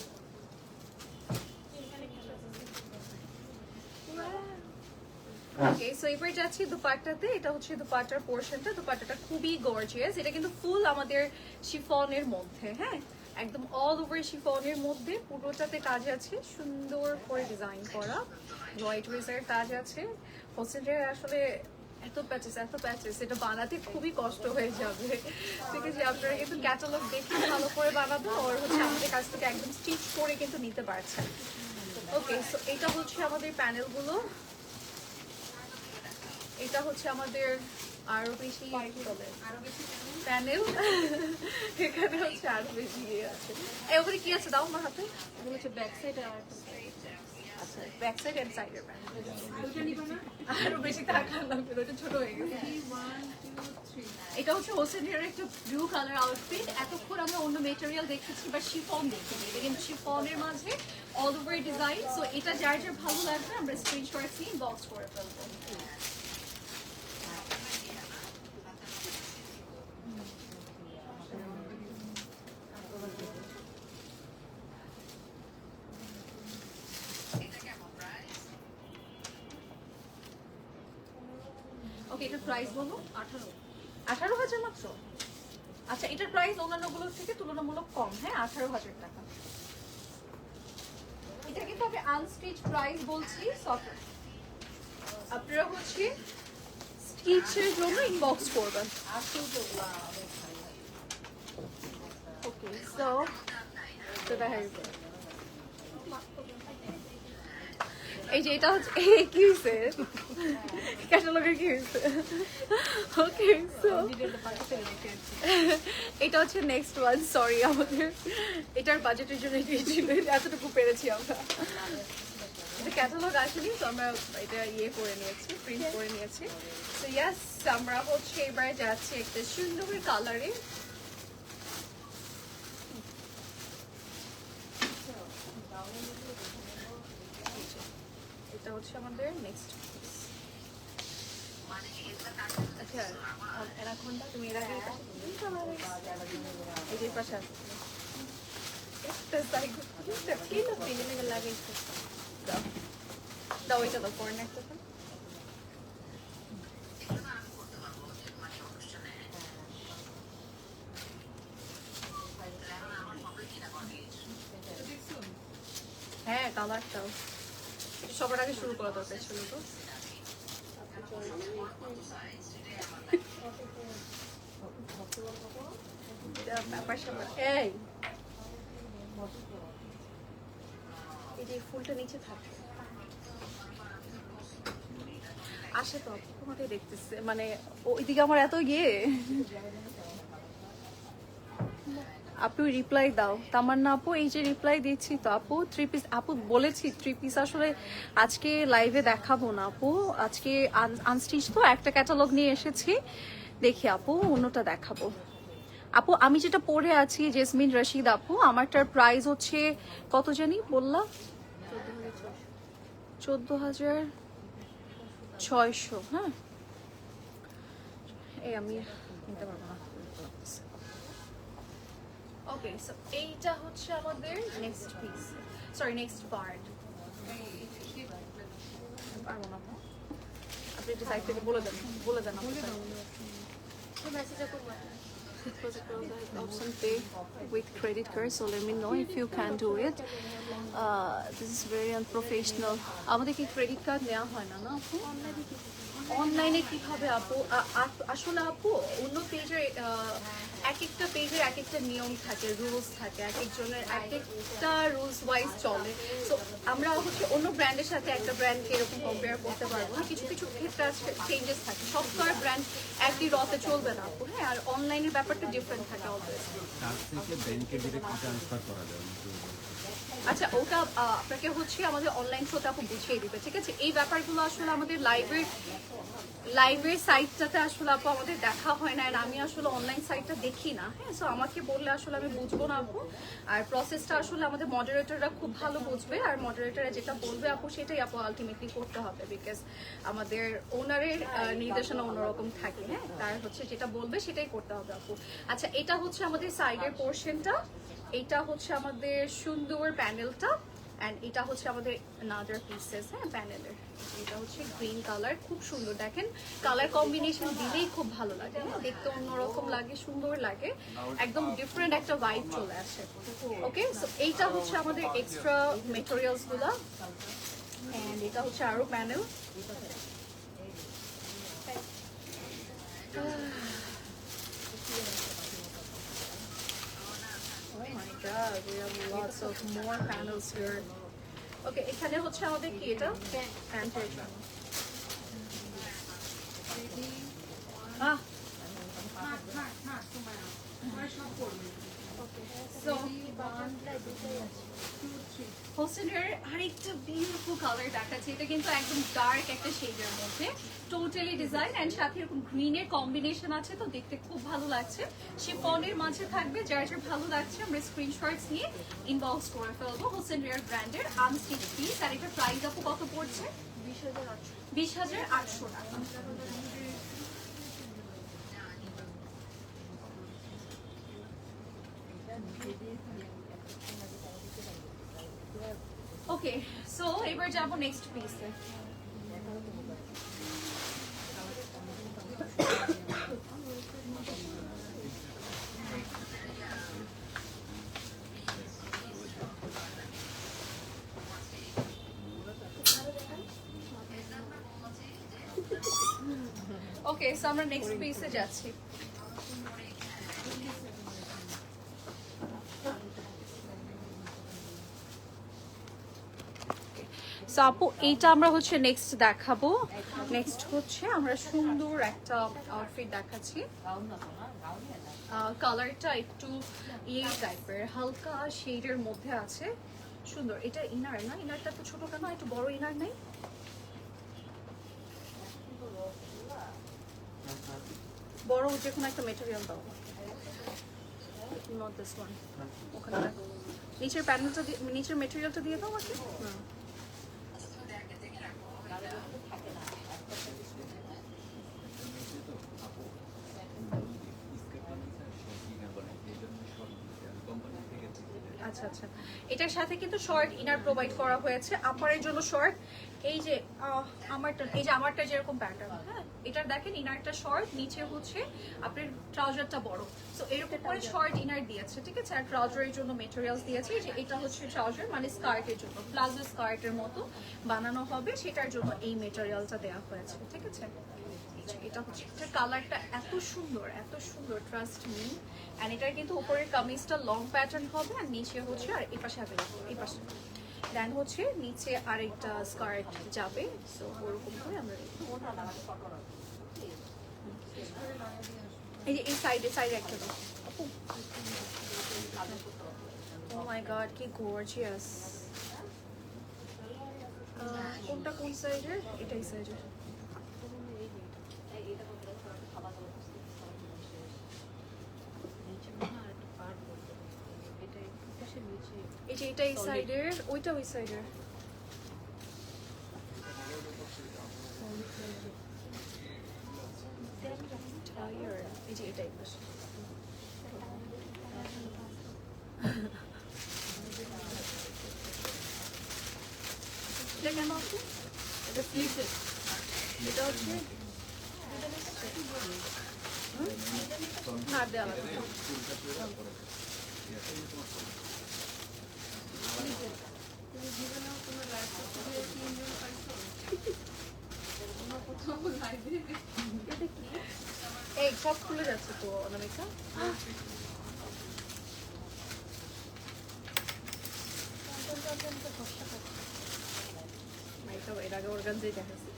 ওকে, সো এবার যাচ্ছি দুপাট্টাতে। এটা হচ্ছে দুপাট্টার পোর্শনটা। দুপাট্টাটা খুবই গর্জিয়াস। এটা কিন্তু ফুল আমাদের শিফনের মধ্যে, হ্যাঁ, একদম অল ওভার শিফনের মধ্যে। পুরোটাতে কাজ আছে, সুন্দর করে ডিজাইন করা হোয়াইট ওয়েজের কাজ আছে। হোসেনের আসলে এত প্যাচেস এটা বানাতে খুবই কষ্ট হয়ে যাবে, ঠিক আছে? আপনারা কিন্তু ক্যাটালগ দেখে ভালো করে বানাবো, আর হচ্ছে আমাদের কাছ থেকে একদম স্টিচ করে কিন্তু নিতে পারছেন। ওকে, সো এটা হচ্ছে আমাদের প্যানেলগুলো। এটা হচ্ছে আমাদের আরো বেশি প্যানেল। এখানে হচ্ছে আরো বেশি ইয়ে আছে। ওখানে কি আছে দাও আমার হাতে। এগুলো হচ্ছে ব্যাক সাইড আর আচ্ছা, ব্যাক সাইড এন্ড সাইডের প্যানেল। আরো বেশি তাকান লাগবে, ওটা ছোট হয়ে গেছে। এটা হচ্ছে হোসেনের একটা ব্লু কালার আউটফিট। এতক্ষণ আমরা অন্য মেটেরিয়াল দেখেছি বা শিফন দেখেছি, এটা কিন্তু শিফনের মাঝে অল ওভার ডিজাইন। সো এটা যার যার ভালো লাগবে আমরা স্ক্রিনশট নিয়ে বক্স করে ফেলবো। ওকে, এটার প্রাইস বলো। 18,000 মাত্র। আচ্ছা, এটার প্রাইস অন্যান্যগুলোর থেকে তুলনামূলক কম, হ্যাঁ, 18,000 টাকা। এটা কিন্তু আমি আনস্টিচ প্রাইস বলছি। আপনারা হচ্ছে স্টিচের জন্য ইনবক্স করবেন। ওকে, সো এই যে এটা হচ্ছে কি হয়েছে ক্যাটালগের কি হয়েছে। ওকে, সো এটা হচ্ছে নেক্সট ওয়ান। সরি, আমাদের এটার বাজেটের জন্য ছিল, এতটুকু পেরেছি আমরা। এটা ক্যাটালগ আসেনি, তো আমরা এটা ইয়ে করে নিয়েছি, প্রিন্ট করে নিয়েছি। তো ইয়াস, আমরা হচ্ছে এবার যাচ্ছি একটা সুন্দর কালারে। এটা হচ্ছে আমাদের নেক্সট পিস। আচ্ছা, এনাকোন্ডা তুমি এর আগে এই যে পাশে একটা সাইড কি না ফিলিং লাগাইছে। দাও দাও, এটা দাও, পরে একটা দাও। হ্যাঁ, কালারটাও সবার আগে শুরু করা দরকার ছিল তো। এই যে ফুলটা নিচে থাকে আসে তো তোমাকে দেখতেছে, মানে ওইদিকে আমার এত গিয়ে। আপু রিপ্লাই দাও। তামান্না আপু, এই যে রিপ্লাই দিচ্ছি তো আপু। 3 পিস আপু বলেছি, 3 পিস আসলে আজকে লাইভে দেখাবো না আপু, আজকে আনস্টিচ তো একটা ক্যাটালগ নিয়ে এসেছি, দেখি আপু অন্যটা দেখাবো। আপু আমি যেটা পরে আছি জেসমিন রশিদ আপু, আমারটার প্রাইস হচ্ছে কত জানি বললাম, 14,600। হ্যাঁ, এই আমি নিতে পারবো না। ওকে, সো এইটা হচ্ছে আমাদের next piece, sorry next part. পারবো না আপনি একটু সাইড থেকে বলে দেন। মেসেজটা করবো। Deposit option pay with credit card, so let me know if you can do it. This is very unprofessional. আমাদের কি ক্রেডিট কার্ড নেওয়া হয় না না আপু? অনলাইনে কিভাবে আপু? আসলে আপু অন্য পেজের এক একটা পেজের এক একটা নিয়ম থাকে, রুলস থাকে, এক একজনের এক একটা রুলস ওয়াইজ চলে। সো আমরা হচ্ছে অন্য ব্র্যান্ডের সাথে একটা ব্র্যান্ডকে এরকম কম্পেয়ার করতে পারবো না। কিছু কিছু ক্ষেত্রে চেঞ্জেস থাকে, সব করার ব্র্যান্ড একই রতে চলবে না আপু। হ্যাঁ, আর অনলাইনের ব্যাপারটা ডিফারেন্ট থাকে অলওয়েজ। তার থেকে ব্যাংকে ডিরেক্ট ট্রান্সফার করা যায়। আচ্ছা, ওটা আপনাকে হচ্ছে আমাদের অনলাইন শোতে আপু বুঝিয়ে দিবে, ঠিক আছে? এই ব্যাপারগুলো আসলে আমাদের লাইভের সাইটটাতে আসলে আপু আমাদের দেখা হয় না, আর আমি আসলে অনলাইন সাইটটা দেখি না। হ্যাঁ, সো আমাকে বললে আসলে আমি বুঝবো না আপু। আর প্রসেসটা আসলে আমাদের মডারেটররা খুব ভালো বুঝবে, আর মডারেটররা যেটা বলবে আপু সেটাই আপু আলটিমেটলি করতে হবে, বিকজ আমাদের ওনারের নির্দেশনা অন্যরকম থাকে। হ্যাঁ, তার হচ্ছে যেটা বলবে সেটাই করতে হবে আপু। আচ্ছা, এটা হচ্ছে আমাদের সাইডের পোর্শনটা, এটা হচ্ছে আমাদের সুন্দর প্যানেলটা, অ্যান্ড এটা হচ্ছে আমাদের নাদার পিসেস। হ্যাঁ, প্যানেলের এটা হচ্ছে গ্রিন কালার, খুব সুন্দর। দেখেন কালার কম্বিনেশন দিলেই খুব ভালো লাগে, হ্যাঁ, দেখতে অন্যরকম লাগে, সুন্দর লাগে, একদম ডিফারেন্ট একটা ভাইব চলে আসে। ওকে, সো এইটা হচ্ছে আমাদের এক্সট্রা মেটেরিয়ালস গুলা, অ্যান্ড এটা হচ্ছে আরো panel. Oh my god, we have lots of more panels here. Okay, এখানে হচ্ছে আমাদের কি এটা? প্যান্টের জন্য। Ah. So, হোসেনের আরেকটা বিউটিফুল কালার দেখাচ্ছে। এটা কিন্তু একদম ডার্ক একটা শেডের মধ্যে, টোটালি ডিজাইন, এন্ড সাথে এরকম গ্রিনের কম্বিনেশন আছে, তো দেখতে খুব ভালো লাগছে। শিফনের মাঝে থাকবে, যার যার ভালো লাগছে আমরা স্ক্রিনশটস নিয়ে ইনবক্স করে ফেলবো। হোসেন রেয়ার ব্র্যান্ডের আনস্টিচ পিস, আর এটা প্রাইস আপু কত পড়ছে? 20,800 টাকা। ওকে, সো এবার যাবো নেক্সট পিসে। ওকে, সো আমরা নেক্সট পিসে যাচ্ছি। সো আপু এইটা আমরা হচ্ছে নেক্সট দেখাবো। নেক্সট হচ্ছে আমরা সুন্দর একটা আউটফিট দেখাচ্ছি। কালারটা একটু ইয়ে টাইপের, হালকা শেডের মধ্যে আছে, সুন্দর। এটা ইনার না? ইনারটা তো ছোট কেন? একটু বড় ইনার নেই? বড় যে কোনো একটা মেটেরিয়াল দাও। Not this one. ওখানে দেখো নিচের প্যানেলটা, নিচের মেটেরিয়ালটা দিয়ে দাও আমাকে। আচ্ছা আচ্ছা, এটার সাথে কিন্তু শর্ট ইনার প্রোভাইড করা হয়েছে আপারের জন্য। শর্ট এই যে আমারটা যেরকম প্যাটার্ন, হ্যাঁ, এটার দেখেন ইনারটা শর্ট, নিচে হচ্ছে আপনার ট্রাউজারটা বড়। সো এরকম করে শর্ট ইনার দিয়েছে, ঠিক আছে? আর ট্রাউজারের জন্য মেটেরিয়ালস দিয়েছে, যে এটা হচ্ছে ট্রাউজার মানে স্কার্টের জন্য, প্লাজো স্কার্টের মতো বানানো হবে, সেটার জন্য এই মেটেরিয়ালটা দেওয়া হয়েছে, ঠিক আছে? এটা হচ্ছে, এটার কালারটা এত সুন্দর, ট্রাস্ট মি। এন্ড এটার কিন্তু উপরের কামিজটা লং প্যাটার্ন হবে, আর নিচে হচ্ছে, আর এই পাশে এই পাশে দেন হচ্ছে নিচে আরেকটা স্কার্ট যাবে। সো ওরকম করে আমরা এই যে এই সাইডে একটা দাও আপু। ও মাই গড, কি গর্জিয়াস! কোনটা কোন সাইজের? এটাই সাইজের। এই যে এটা এই সাইডের, ওইটা ওই সাইডের। এই যে এটাই পাশে। এটা কেন আপু? এটা ফ্লিপেড। এটা হচ্ছে আর দেওয়া লাগবে না। তুমি জীবনেও কোনো লাইফ করতে 3 জন পাইছো? কোনো কোথাও লাইভে এই সব খুলে যাচ্ছে তো অনামিকা। এটা এর আগে অর্গানজাই দেখাচ্ছি।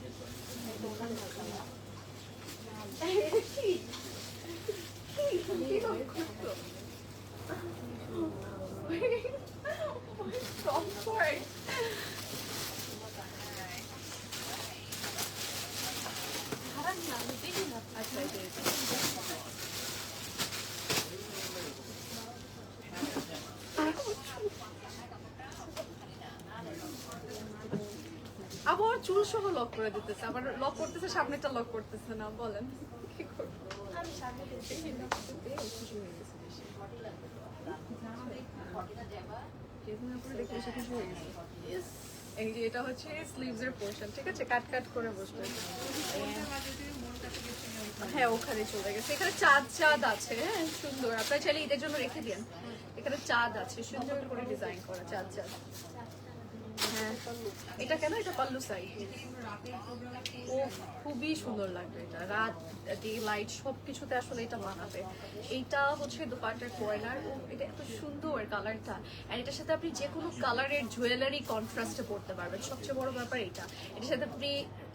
আচ্ছা এই যে আবার চুল সহ লক করে দিতেছে, আবার লক করতেছে, সামনেটা লক করতেছে না, বলেন কি করবো? খুশি হয়ে গেছে বেশি। যেদিনের উপরে দেখে এসে খুশি হয়ে গেছে। এই যে এটা হচ্ছে স্লিভস এর পোর্শন, ঠিক আছে, কাট কাট করে বসবে। হ্যাঁ ওখানে চলে গেছে, এখানে চাঁদ চাঁদ আছে, হ্যাঁ সুন্দর, আপনারা চাইলে ঈদের জন্য রেখে দিন। এখানে চাঁদ আছে, সুন্দর করে ডিজাইন করা চাঁদ চাঁদ। হ্যাঁ এটা কেন, এটা পাল্লু সাইড, ও খুবই সুন্দর লাগবে এটা, রাত ডে লাইট সবকিছুতে আসলে এটা মানাবে। এইটা হচ্ছে দোপাট্টার কর্নার, ও এটা এত সুন্দর কালারটা, আর এটার সাথে আপনি যে কোনো কালারের জুয়েলারি কন্ট্রাস্টে পরতে পারবেন, সবচেয়ে বড় ব্যাপার এইটা। এটার সাথে আপনি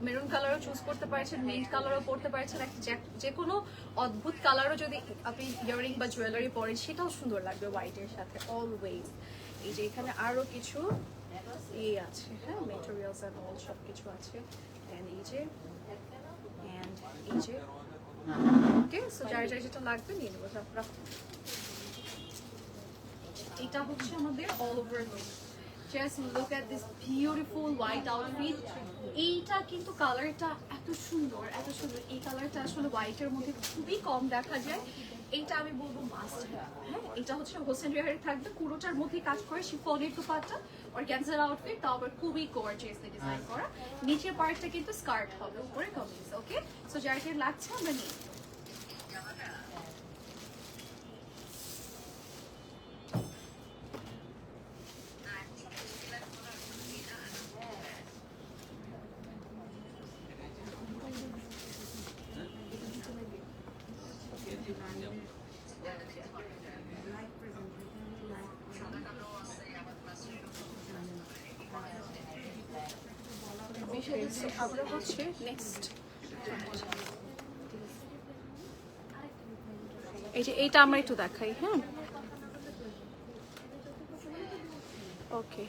মেরুন কালারও চুজ করতে পারছেন, মিন্ট কালারও পরতে পারছেন, যে কোনো অদ্ভুত কালারও যদি আপনি ইয়ারিং বা জুয়েলারি পরেন সেটাও সুন্দর লাগবে হোয়াইটের সাথে অলওয়েজ। এই যে এখানে আরো কিছু এই আছে, হ্যাঁ মেটেরিয়ালস এন্ড অল সব কিছু আছে, এন্ড এই যে ওকে, সো যার যার যেটা লাগবে নিয়ে নেবো আপনারা। এটা হচ্ছে আমাদের all over look, just look at this beautiful white outfit. এইটা কিন্তু কালারটা এত সুন্দর, এত সুন্দর, এই কালারটা আসলে হোয়াইটের মধ্যে খুবই কম দেখা যায়। এইটা আমি বলবো মাস্ট, হ্যাঁ এটা হচ্ছে হোসেন রেহারে থাকবে, পুরোটার মধ্যে কাজ করে শিফনের দুপাট্টা আর ক্যান্সার আউটফিট, তাও আবার খুবই গর্জিয়াসলি ডিজাইন করা। নিচের পার্টটা কিন্তু স্কার্ট হবে, উপরে কামিজ। ওকে, সো যার যার লাগছে আমরা নিই। আমরা হচ্ছে নেক্সট এই যে এইটা আমরা একটু দেখাই, হ্যাঁ ওকে।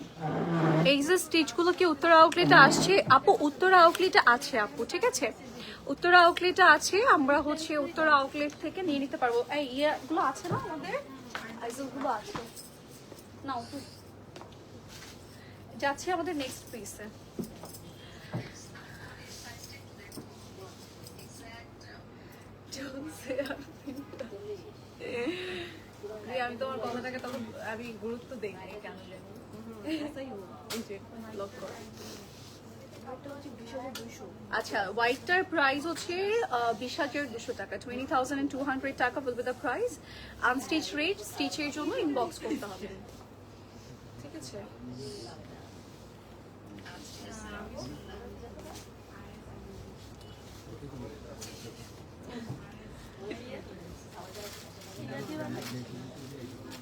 এই যে স্টিচগুলো কি উত্তরা আউটলেটে আসছে আপু? উত্তরা আউটলেটে আছে আপু, ঠিক আছে, উত্তরা আউটলেটে আছে, আমরা হচ্ছে উত্তরা আউটলেট থেকে নিয়ে নিতে পারবো। এই ইয়েগুলো আছে না আমাদের, আইজলগুলো আছে না, যাচ্ছে আমাদের নেক্সট পিসে। আমি তোমার কথাটাকে তখন আমি গুরুত্ব দেই নাই কেন জানি। আচ্ছা হোয়াইটটার প্রাইস হচ্ছে 20,200 টাকা, 20,200 টাকা will be the price. Unstitch rate, স্টিচের জন্য ইনবক্স করতে হবে, ঠিক আছে।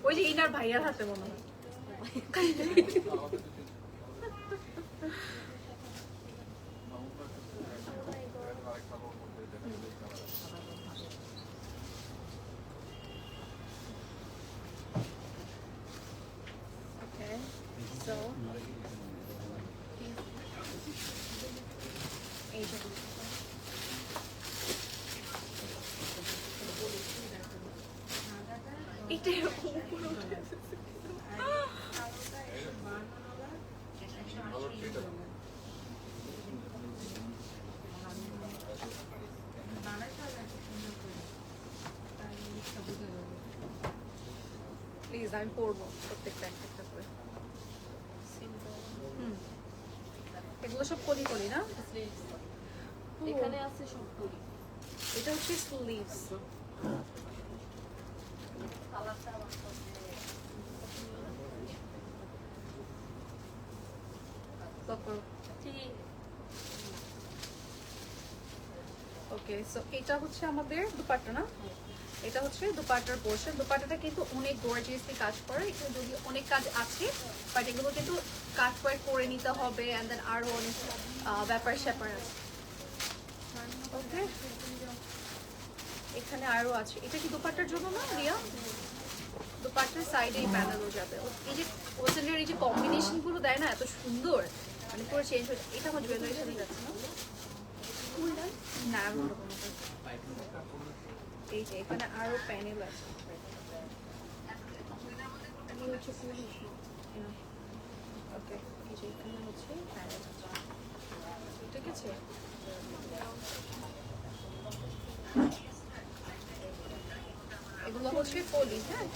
ওই যে ইনার ভাইয়ার হাতে মনে হয়। এটা প্লিজ আমি পড়বো প্রত্যেকটা একটা করে। এগুলো সব কলি কলি না, এখানে আছে সব করি। এটা হচ্ছে স্লিভস। ওকে, সো এটা হচ্ছে আমাদের দুপাট্টা না, এটা হচ্ছে দুপাট্টার পোর্শন। দুপাট্টাটা কিন্তু অনেক গর্জিয়াসলি কাজ করে, এখানে যদি অনেক কাজ আছে বাট এগুলো কিন্তু কাট করে নিতে হবে, অ্যান্ড দেন আরো অনেক ব্যাপার স্যাপার আছে। ওকে, এখানে আরো আছে। এটা কি দুপাট্টার জন্য না রিয়া? দুপাট্টার সাইডে এই প্যানেলও যাবে। এই যে ওজনের এই যে কম্বিনেশন গুলো দেয় না, এত সুন্দর, মানে পুরো চেঞ্জ হয়ে। এটা আমার জুয়েলারির সাথে যাচ্ছে না, না অন্য কোনো কিছু। এই যে এখানে আরো প্যানেল আছে। ওকে, এই যে এখানে হচ্ছে প্যানেল আছে, ঠিক আছে। এগুলো হচ্ছে পলি, হ্যাঁ।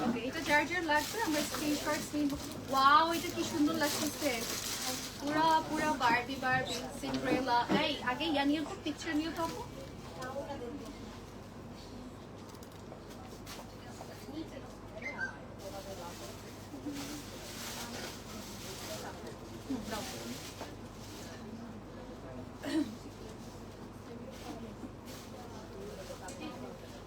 ওকে, এটা যার যার লাগবে আমরা স্ক্রিনশট নিব। ওয়াও, এটা কি সুন্দর লাগতেছে, পুরা পুরা বারবি সিন্ড্রেলা। এই আগে ইয়া নিয়ে তো পিকচার নিয়ে তো আপু।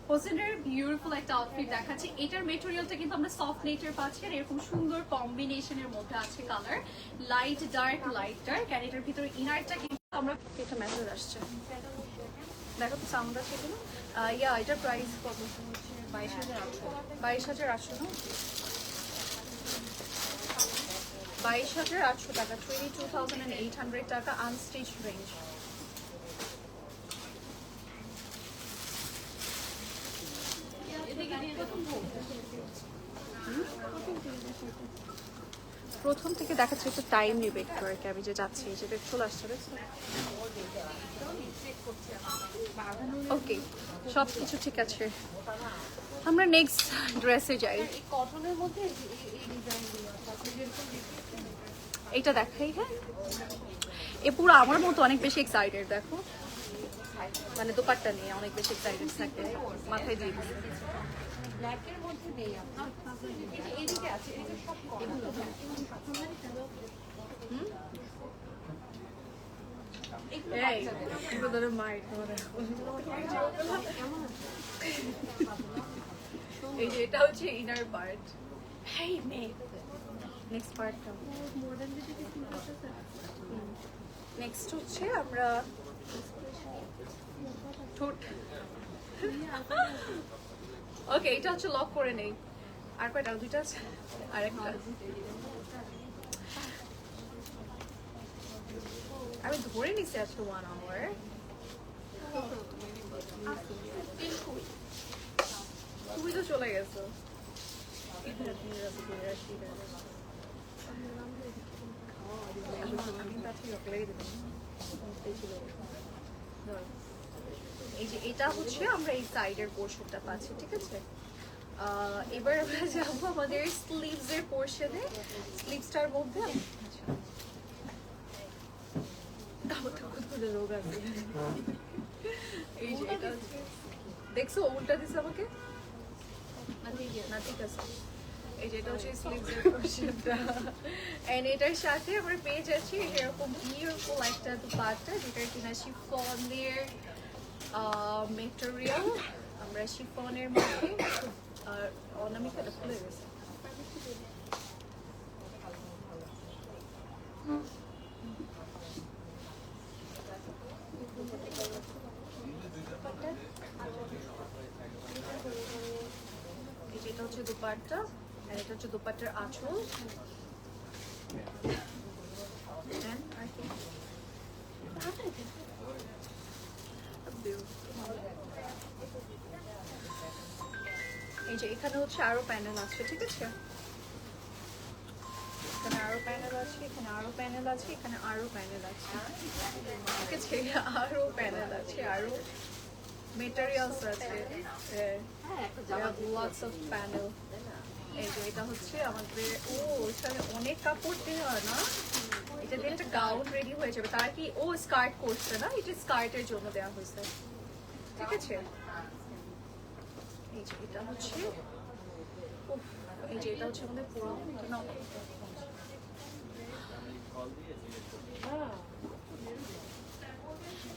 হোসেনের বিউটিফুল একটা আউটফিট দেখাচ্ছি। এটার মেটেরিয়ালটা কিন্তু আমরা সফট নেটের পাচ্ছি, আর এরকম সুন্দর কম্বিনেশনের মধ্যে আছে কালার, লাইট ডার্ক, আর এটার ভিতরে ইনারটা কিন্তু আমরা, এটা মেসেজ আসছে দেখো তো, সাউন্ড আছে এগুলো। ইয়া, এটার প্রাইস কত? 22,800 না, 22,800 টাকা, 22,800 টাকা আনস্টিচ রেঞ্জ। প্রথম থেকে দেখাচ্ছে, একটু টাইম নেবে একটু আর কি। আমি যে যাচ্ছি যেটা চলে আসছে। ওকে, সব কিছু ঠিক আছে, আমরা নেক্সট ড্রেসে যাই। কটনের মধ্যে এই ডিজাইনগুলো এইটা দেখাই, হ্যাঁ। এ পুরো আমার মতো অনেক বেশি এক্সাইটেড, দেখো মানে দোপাট্টা নিয়ে অনেক বেশি এক্সাইটেড থাকে, মাথায় দিয়ে দিই। ব্ল্যাকের মধ্যে নেই আপনার, এদিকে আছে, এদিকে সব এগুলো এই এগুলো ধরে মাইট ধরে। এই যে এটা হচ্ছে ইনার পার্ট। হেই মে, নেক্সট পার্টটা, নেক্সট হচ্ছে আমরা ঠোঁট। ওকে, এটা হচ্ছে লক করে নেই। আর কয়টা? দুইটা আছে, আর একটা আমি ধরে নিছি আজকে 1 hour। তুমি তো চলে গেছো। এই যে এটা হচ্ছে আমরা এই সাইডের পোর্শনটা পাচ্ছি, ঠিক আছে। এবার আমরা যাবো আমাদের স্লিভস এর পোর্শনে। স্লিভসটার মধ্যে রোগ আছে। এই যে এটা দেখছো, উল্টা দিছে আমাকে না, ঠিক আছে। এই যে এটা হচ্ছে স্লিভস এর পোর্শনটা, এন্ড এটার সাথে আমরা পেয়ে যাচ্ছি এরকম বিউটিফুল একটা দুপাট্টা, যেটা কিনা শিফনের মেটেরিয়াল। আমরা শিফনের মধ্যে অনামিকাটা খুলে গেছে। এটা হচ্ছে দুপাট্টা, আর এটা হচ্ছে দুপাট্টার আঁচল। এই যে এখানে হচ্ছে আরো প্যানেল আছে, ঠিক আছে। এখানে আরো প্যানেল আছে, এখানে আরো প্যানেল আছে, এখানে আরো প্যানেল আছে, ঠিক আছে। আরো প্যানেল আছে, আরো মেটেরিয়ালস আছে, lots of panel। এই যে এটা হচ্ছে আমাদের, ও এখানে অনেক কাপড় দেওয়া না, এটা দিয়ে একটা গাউন রেডি হয়ে যাবে। তার কি ও স্কার্ট করছে না, এটা স্কার্টের জন্য দেওয়া হয়েছে, ঠিক আছে। এই যে এটা হচ্ছে, উফ, এই যে এটা হচ্ছে আমাদের পুরো নাও।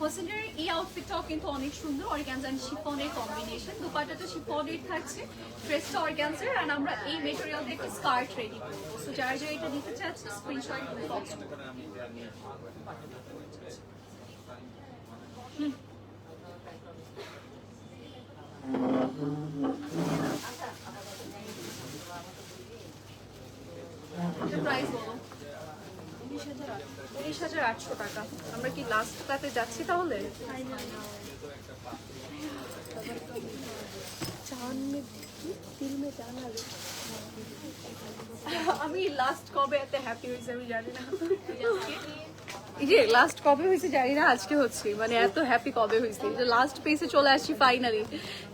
হোসেনের এই আউটফিটটাও কিন্তু অনেক সুন্দর, অর্গানজা এন্ড শিফনের কম্বিনেশন। দুপাট্টাটা শিফনের থাকছে, ড্রেসটা অর্গানজার, আর আমরা এই মেটেরিয়াল দিয়ে একটা স্কার্ট রেডি করবো। সো যারা যারা এটা নিতে চাচ্ছে স্ক্রিনশট বক্স। প্রাইস বলো। 19,800 টাকা। আমরা কি লাস্টটাতে যাচ্ছি তাহলে? আমি লাস্ট কবে এত হ্যাপি হয়েছে আমি জানি না। এই যে লাস্ট কবে হয়েছে জানি না, আজকে হচ্ছে, মানে এত হ্যাপি কবে হয়েছে যে লাস্ট পেজে চলে আসছি ফাইনালি,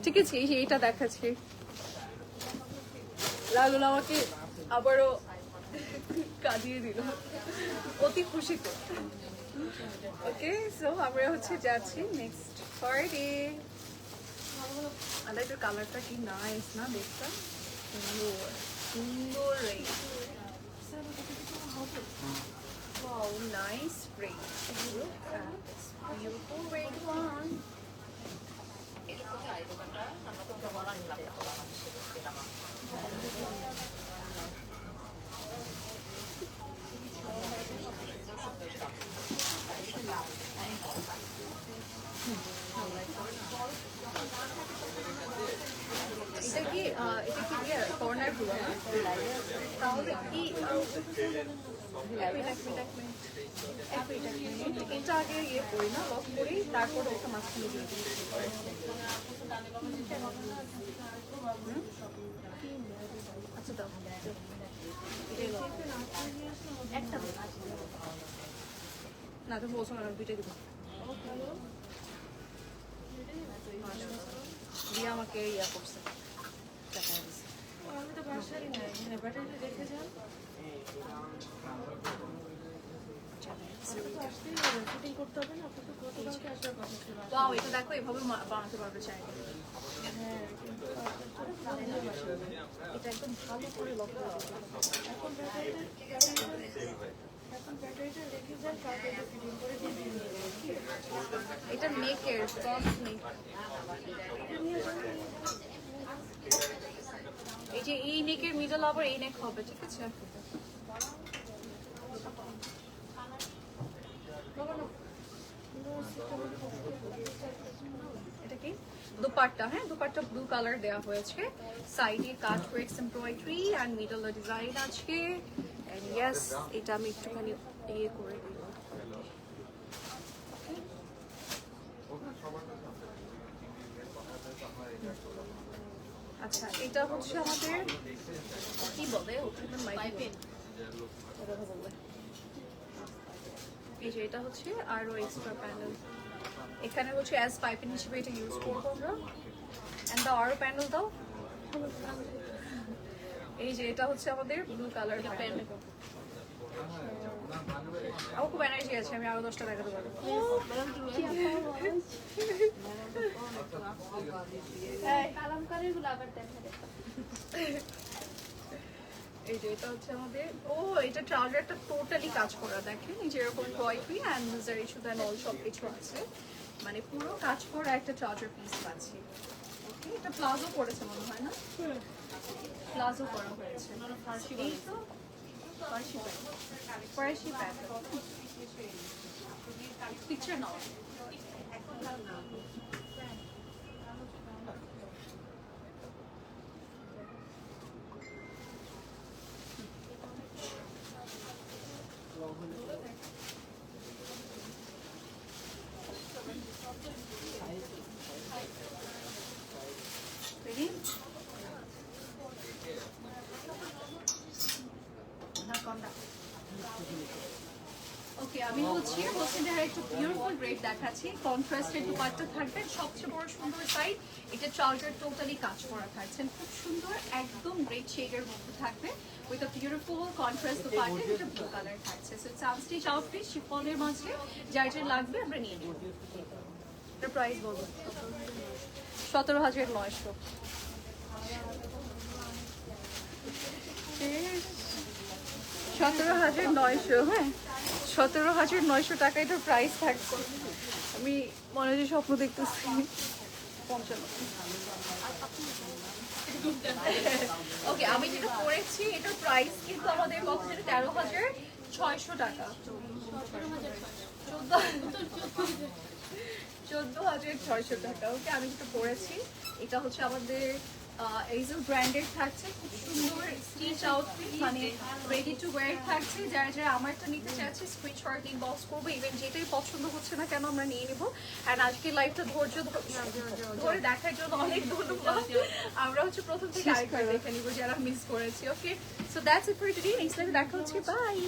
ঠিক আছে। এই যে এটা দেখাচ্ছি, লালুন আমাকে আবারও কাঁদিয়ে দিল, অতি খুশিতে। ওকে, সো আমরা হচ্ছে যাচ্ছি নেক্সট পার্টি। আলাদা একটু কালারটা কি নাইস না, দেখতে সুন্দর সুন্দর red. Wow, nice red. Look at this beautiful red one. এটা কি কর্নার গুলো না, তাহলে কি এটা আগে ইয়ে করি না, লক করি, তারপরে ওটা মাঝখানে দিয়ে দিই। আচ্ছা দাও, একটা না তুমি বলছো না, দুইটাই দেবো। দিয়ে আমাকে ইয়া করছে, আমি তো বাসারই নাই, মানে ব্যাটারি রেখে যান, আসতেই হবে, শুটিং করতে হবে না, আপনার তো গতকালকে আসার কথা ছিল। ওয়াও, এটা দেখো এভাবে বানাতে পারবে চাইলে। হ্যাঁ, কিন্তু এটা একদম ভালো করে লক করে দিতে হবে। এখন ব্যাটারিটা রেখে যান, তারপরে ফিটিং করে দিয়ে দিয়ে নেবেন। এটা নেকের ফ্রন্ট নেক। এই যে এই নেকের মিডল আবার এই নেক হবে, ঠিক আছে। এটা কি দুপাট্টা, হ্যাঁ দুপাট্টা ব্লু কালার দেওয়া হয়েছে, সাইডে cut works embroidery and middle design আছে। এন্ড ইয়েস, এটা আমি একটুখানি ইয়ে করে দিলাম। আচ্ছা, এটা হচ্ছে আমাদের কি বলে ওখানে পাইপিং, এই যে এটা হচ্ছে আরো এক্সট্রা প্যানেল, এখানে হচ্ছে অ্যাজ পাইপিং হিসেবে এটা ইউজ করবো আমরা। এন্ড দাও আরো প্যানেল দাও। এই যে এটা হচ্ছে আমাদের ব্লু কালার প্যানেল। আমার খুব এনার্জি আছে, আমি আরো 10টা দেখাতে পারবো। এই যে এটা হচ্ছে আমাদের, ও এটা ট্রাউজারটা টোটালি কাজ করা, দেখেন এই যে এরকম টয়ফি অ্যান্ড মিজার ইস্যু দেন অল সব কিছু আছে, মানে পুরো কাজ করা একটা ট্রাউজার পিস পাচ্ছি। ওকে, এটা প্লাজো করেছে মনে হয় না, প্লাজো করা হয়েছে, এই তো ফার্সি প্যান্ট পিকচার নাও। Ready? না কোনটা? ওকে, আমি হচ্ছে বসুন্ধরা একটু বিউটিফুল রেড দেখাচ্ছি। কন্ট্রাস্টেড দুপাট্টা থাকবে, সবচেয়ে বড় সুন্দর সাইড এটা ট্রাউজার টোটালি কাজ করা থাকছেন, খুব সুন্দর একদম রেড শেডের মধ্যে থাকবে with a beautiful contrast dupatta, এটা ব্লু কালার থাকছে। সো সানস্টিচ আউটফিট শিফনের মাঝে যার যার লাগবে আমরা নিয়ে নেব। এটার প্রাইস বলবো 17,900। 17,900, হ্যাঁ 17,900 টাকা এটার প্রাইস থাকছে। আমি মনে হয় যে স্বপ্ন দেখতেছি। 55। ওকে, আমি যেটা পড়েছি এটার প্রাইস কিন্তু আমাদের কত যেটা 13,600 টাকা। 14,600 টাকা। ওকে, আমি যেটা পড়েছি এটা হচ্ছে আমাদের এইজেল ব্র্যান্ডের থাকছে, খুব সুন্দর স্টিচ আউটফিট, মানে রেডি টু ওয়্যার থাকছে। যারা যারা আমারটা নিতে চাচ্ছে স্ক্রিনশট ইনবক্স করবো, ইভেন যেটাই পছন্দ হচ্ছে না কেন আমরা নিয়ে নেবো। অ্যান্ড আজকে লাইভটা ধরে দেখার জন্য অনেক ধন্যবাদ। আমরা হচ্ছে প্রথম থেকে আরেকবার দেখে নিবো যারা মিস করেছি। Okay, so that's it for today. Next লাইভে দেখা হচ্ছে, বাই।